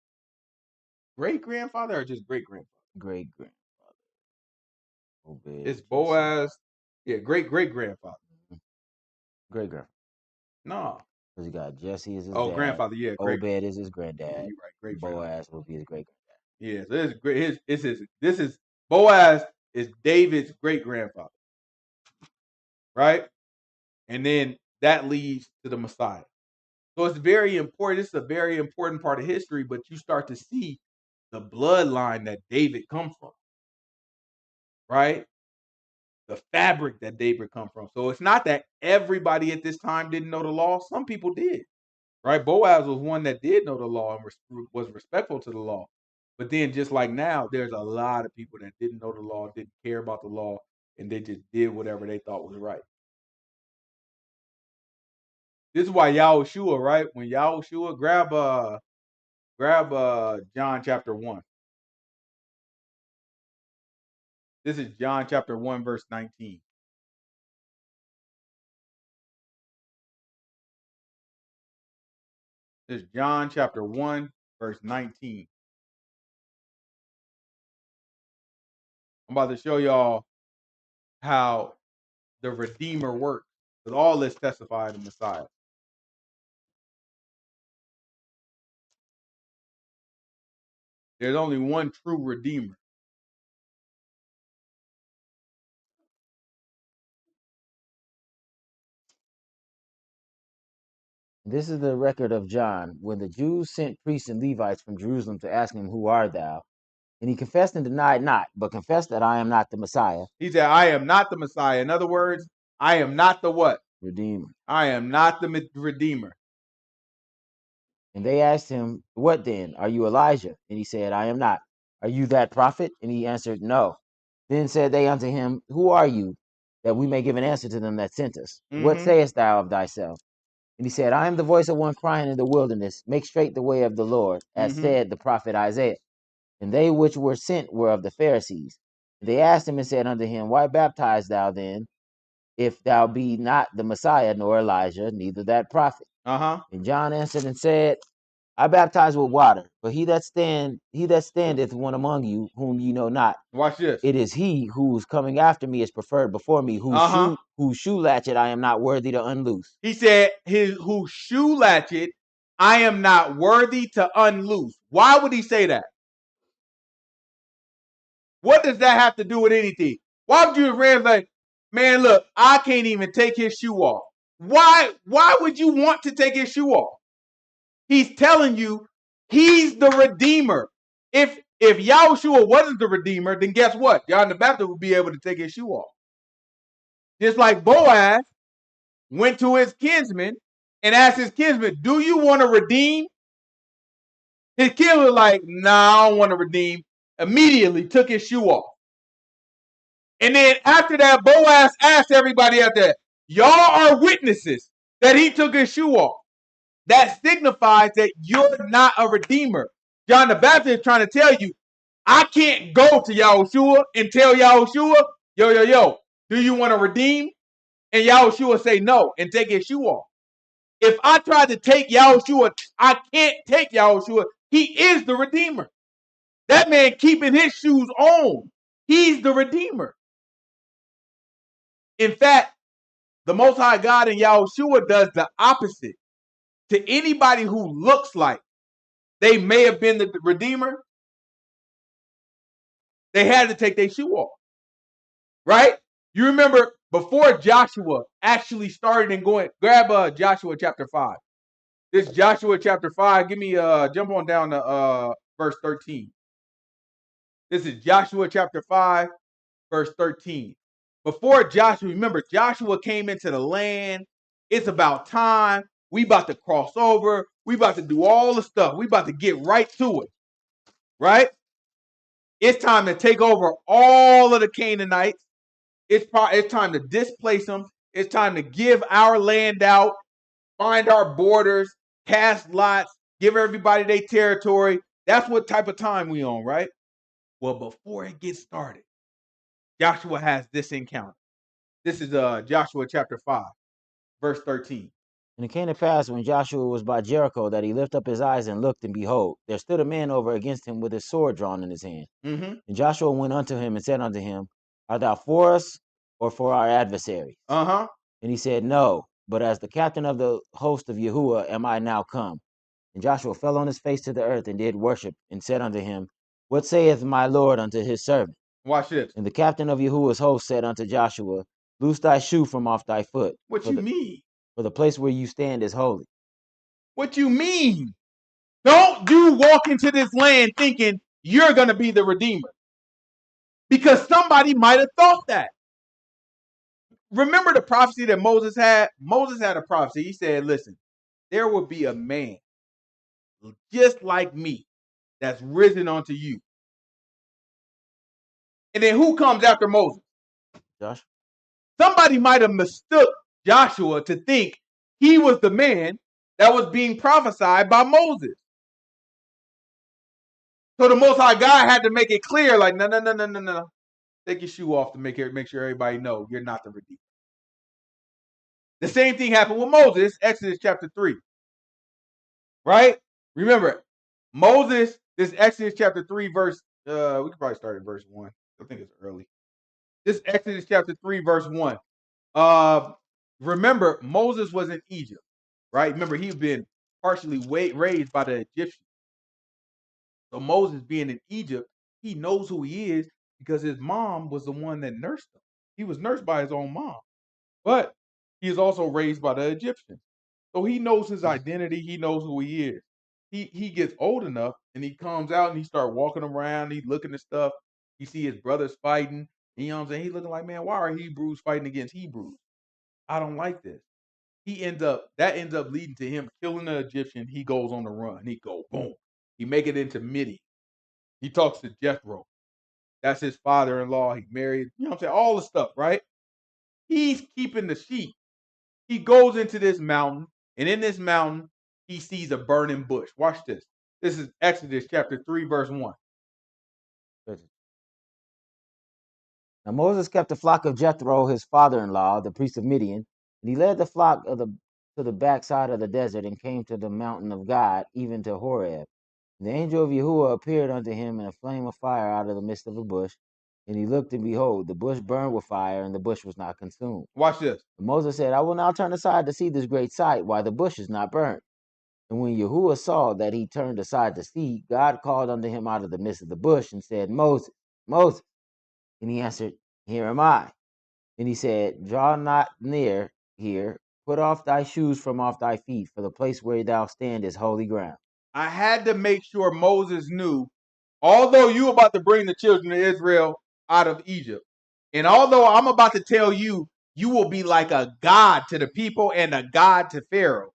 grandfather or just great grandfather? Great grandfather. It's Boaz. Yeah, great grandfather. Great grandfather. No. Because you got Jesse as his Oh, dad. grandfather, yeah, great. Obed is his granddad. Yeah, you're right. Great Boaz will be his great granddad. Yeah, so this is great. This is Boaz is David's great grandfather. Right? And then that leads to the Messiah. So it's very important. It's a very important part of history, but you start to see the bloodline that David comes from. Right? The fabric that David come from. So it's not that everybody at this time didn't know the law. Some people did. Right? Boaz was one that did know the law and was respectful to the law. But then just like now, there's a lot of people that didn't know the law, didn't care about the law, and they just did whatever they thought was right. This is why Yahushua, right? When Yahushua grab John chapter 1. This is John chapter 1, verse 19. This is John chapter 1, verse 19. I'm about to show y'all how the Redeemer works. Because all this testified the Messiah. There's only one true Redeemer. This is the record of John, when the Jews sent priests and Levites from Jerusalem to ask him, "Who art thou?" And he confessed and denied not, but confessed that I am not the Messiah. He said, I am not the Messiah. In other words, I am not the what? Redeemer. I am not the Redeemer. And they asked him, "What then? Are you Elijah?" And he said, "I am not." "Are you that prophet?" And he answered, "No." Then said they unto him, "Who are you, that we may give an answer to them that sent us? What sayest thou of thyself?" And he said, "I am the voice of one crying in the wilderness, make straight the way of the Lord, as said the prophet Isaiah." And they which were sent were of the Pharisees. And they asked him and said unto him, "Why baptize thou then, if thou be not the Messiah, nor Elijah, neither that prophet?" And John answered and said, "I baptize with water, but he that standeth one among you, whom ye know not. Watch this. It is he who's coming after me is preferred before me, whose shoe latchet I am not worthy to unloose." He said, whose shoe latchet I am not worthy to unloose. Why would he say that? What does that have to do with anything? Why would you have like, man, look, I can't even take his shoe off. Why would you want to take his shoe off? He's telling you he's the Redeemer. If Yahushua wasn't the Redeemer, then guess what? John the Baptist would be able to take his shoe off. Just like Boaz went to his kinsman and asked his kinsman, "Do you want to redeem?" His kinsman was like, "Nah, I don't want to redeem." Immediately took his shoe off. And then after that, Boaz asked everybody out there, "Y'all are witnesses that he took his shoe off." That signifies that you're not a redeemer. John the Baptist is trying to tell you, I can't go to Yahushua and tell Yahushua, yo, do you want to redeem? And Yahushua say no and take his shoe off. If I try to take Yahushua, I can't take Yahushua. He is the Redeemer. That man keeping his shoes on. He's the Redeemer. In fact, the Most High God and Yahushua does the opposite. To anybody who looks like they may have been the Redeemer, they had to take their shoe off. Right? You remember before Joshua actually started and going, grab Joshua chapter 5. This Joshua chapter 5, give me jump on down to verse 13. This is Joshua chapter 5, verse 13. Before Joshua, remember, Joshua came into the land. It's about time. We about to cross over. We about to do all the stuff. We about to get right to it. Right? It's time to take over all of the Canaanites. It's time to displace them. It's time to give our land out, find our borders, cast lots, give everybody their territory. That's what type of time we on, right? Well, before it gets started, Joshua has this encounter. This is Joshua chapter 5, verse 13. And it came to pass, when Joshua was by Jericho, that he lifted up his eyes and looked, and behold, there stood a man over against him with his sword drawn in his hand. And Joshua went unto him and said unto him, "Art thou for us, or for our adversaries?" And he said, "No, but as the captain of the host of Yahuwah am I now come." And Joshua fell on his face to the earth and did worship, and said unto him, "What saith my Lord unto his servant?" Watch this. And the captain of Yahuwah's host said unto Joshua, "Loose thy shoe from off thy foot. What you mean? For the place where you stand is holy." What you mean? Don't you walk into this land thinking you're going to be the Redeemer. Because somebody might have thought that. Remember the prophecy that Moses had? Moses had a prophecy. He said, listen, there will be a man just like me that's risen unto you. And then who comes after Moses? Joshua. Somebody might have mistook Joshua to think he was the man that was being prophesied by Moses. So the Most High God had to make it clear, like, no. Take your shoe off to make sure everybody know you're not the Redeemer. The same thing happened with Moses, Exodus chapter 3. Right? Remember, Moses, this Exodus chapter 3, verse, we could probably start at verse 1. I think it's early. This is Exodus chapter 3, verse 1. Remember, Moses was in Egypt, right? Remember, he'd been partially raised by the Egyptians. So Moses being in Egypt, he knows who he is because his mom was the one that nursed him. He was nursed by his own mom, but he is also raised by the Egyptians. So he knows his identity. He knows who he is. He gets old enough and he comes out and he start walking around. He's looking at stuff. He see his brothers fighting. You know what I'm saying? He's looking like, man, why are Hebrews fighting against Hebrews? I don't like this. That ends up leading to him killing the Egyptian. He goes on the run. He go boom. He make it into Midian. He talks to Jethro. That's his father-in-law. He married, you know what I'm saying? All the stuff, right? He's keeping the sheep. He goes into this mountain, and in this mountain, he sees a burning bush. Watch this. This is Exodus chapter 3, verse 1. Now Moses kept the flock of Jethro, his father-in-law, the priest of Midian, and he led the flock to the backside of the desert and came to the mountain of God, even to Horeb. And the angel of Yahuwah appeared unto him in a flame of fire out of the midst of a bush. And he looked, and behold, the bush burned with fire, and the bush was not consumed. Watch this. And Moses said, I will now turn aside to see this great sight, why the bush is not burnt. And when Yahuwah saw that he turned aside to see, God called unto him out of the midst of the bush and said, Moses, Moses. And he answered, Here am I. And he said, Draw not near here, put off thy shoes from off thy feet, for the place where thou stand is holy ground. I had to make sure Moses knew, although you about to bring the children of Israel out of Egypt, and although I'm about to tell you, you will be like a god to the people and a god to Pharaoh.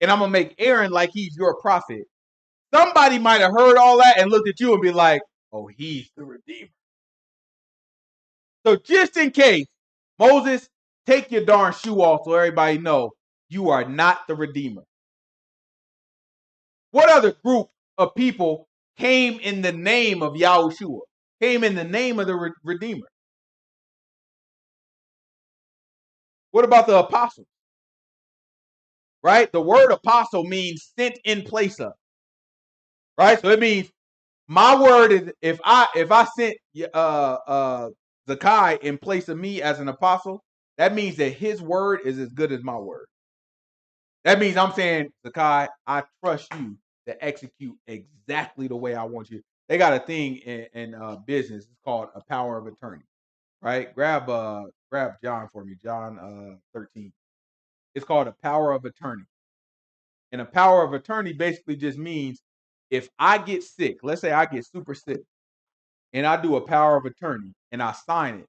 And I'm going to make Aaron like he's your prophet. Somebody might have heard all that and looked at you and be like, oh, he's the Redeemer. So just in case, Moses, take your darn shoe off so everybody know you are not the Redeemer. What other group of people came in the name of Yahushua, came in the name of the Redeemer? What about the apostles? Right? The word apostle means sent in place of. Right? So it means my word is if I sent Zakai in place of me as an apostle, that means that his word is as good as my word. That means I'm saying, Zakai, I trust you to execute exactly the way I want you. They got a thing in business. It's called a power of attorney. Right? Grab John for me, John 13. It's called a power of attorney. And a power of attorney basically just means if I get sick, let's say I get super sick, and I do a power of attorney and I sign it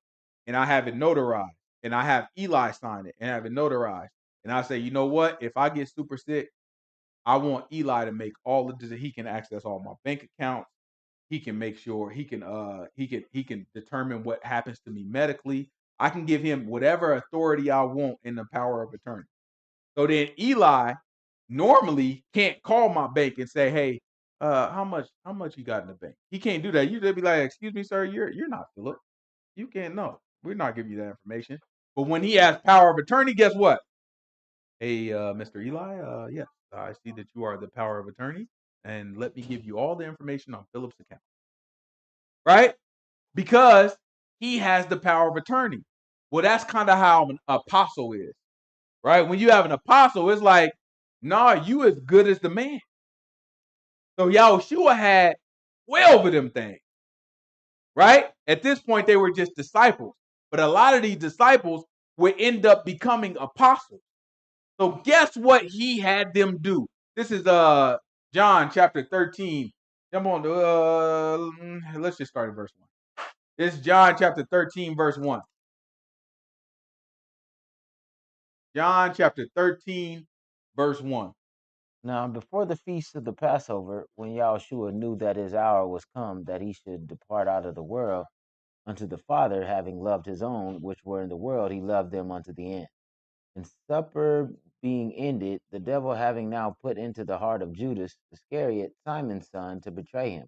and I have it notarized and I have Eli sign it and have it notarized. And I say, you know what? If I get super sick, I want Eli to make all of this. He can access all my bank accounts. He can make sure he can determine what happens to me medically. I can give him whatever authority I want in the power of attorney. So then Eli normally can't call my bank and say, hey, how much you got in the bank? He can't do that. You just be like, excuse me, sir, you're not Philip. You can't know. We're not giving you that information. But when he has power of attorney, guess what? Hey, Mr. Eli, yes, I see that you are the power of attorney, and let me give you all the information on Philip's account. Right? Because he has the power of attorney. Well, that's kind of how an apostle is. Right? When you have an apostle, it's like, nah, you as good as the man. So Yahushua had 12 of them things. Right? At this point, they were just disciples. But a lot of these disciples would end up becoming apostles. So guess what he had them do? This is John chapter 13. Jump on let's just start at verse 1. This is John chapter 13, verse 1. John chapter 13, verse 1. Now, before the feast of the Passover, when Yahushua knew that his hour was come, that he should depart out of the world unto the Father, having loved his own which were in the world, he loved them unto the end. And supper being ended, the devil having now put into the heart of Judas Iscariot, Simon's son, to betray him.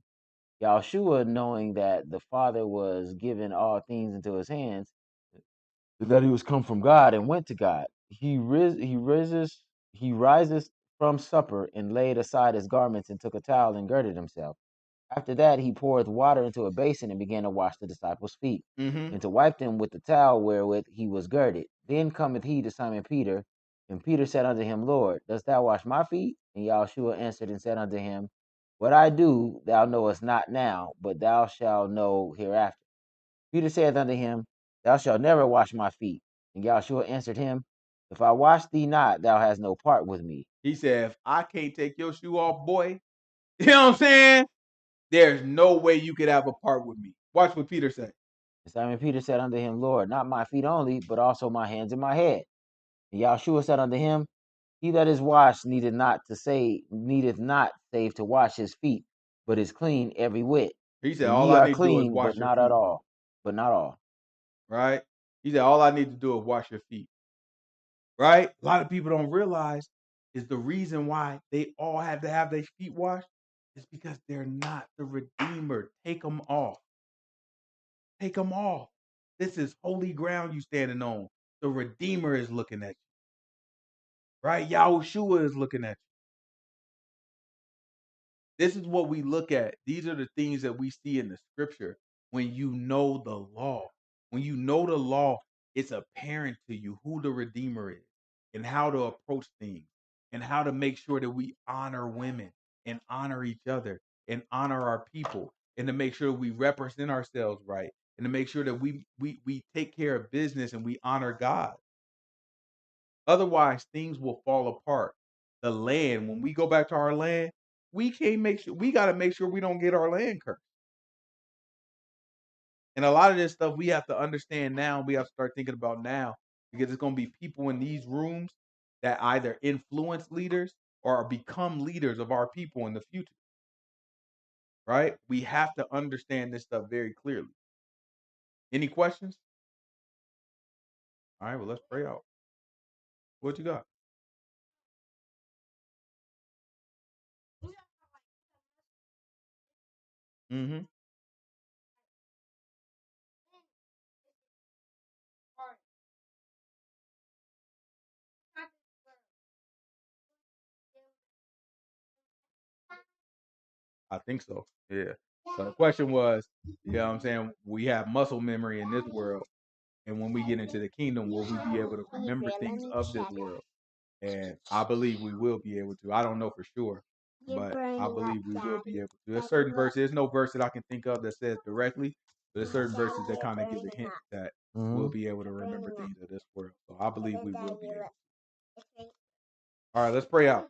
Yahushua, knowing that the Father was given all things into his hands, that he was come from God and went to God, he rises from supper and laid aside his garments and took a towel and girded himself. After that, he poureth water into a basin and began to wash the disciples' feet, Mm-hmm. and to wipe them with the towel wherewith he was girded. Then cometh he to Simon Peter, and Peter said unto him, Lord, dost thou wash my feet? And Yahushua answered and said unto him, What I do thou knowest not now, but thou shalt know hereafter. Peter saith unto him, Thou shalt never wash my feet. And Yahushua answered him, If I wash thee not, thou hast no part with me. He said, if I can't take your shoe off, boy, you know what I'm saying? There's no way you could have a part with me. Watch what Peter said. And Simon Peter said unto him, Lord, not my feet only, but also my hands and my head. And Yahushua said unto him, He that is washed needeth not save to wash his feet, but is clean every whit. He said, And all ye I are need to do is clean, wash but your not at feet, all. But not all. right? He said, all I need to do is wash your feet, right? A lot of people don't realize is the reason why they all have to have their feet washed is because they're not the Redeemer. Take them off. Take them off. This is holy ground you standing on. The Redeemer is looking at you, right? Yahushua is looking at you. This is what we look at. These are the things that we see in the scripture when you know the law. When you know the law, it's apparent to you who the Redeemer is and how to approach things and how to make sure that we honor women and honor each other and honor our people and to make sure we represent ourselves right and to make sure that we take care of business and we honor God. Otherwise, things will fall apart. The land, when we go back to our land, we can't make sure we got to make sure we don't get our land cursed. And a lot of this stuff we have to understand now. We have to start thinking about now because it's going to be people in these rooms that either influence leaders or become leaders of our people in the future. Right? We have to understand this stuff very clearly. Any questions? All right, well, let's pray out. What you got? Mm-hmm. I think so. Yeah. So the question was, you know what I'm saying? We have muscle memory in this world. And when we get into the kingdom, will we be able to remember things of this world? And I believe we will be able to. I don't know for sure, but I believe we will be able to. There's certain verses. There's no verse that I can think of that says directly, but there's certain verses that kind of give a hint that we'll be able to remember things of this world. So I believe we will be able to. All right, let's pray out.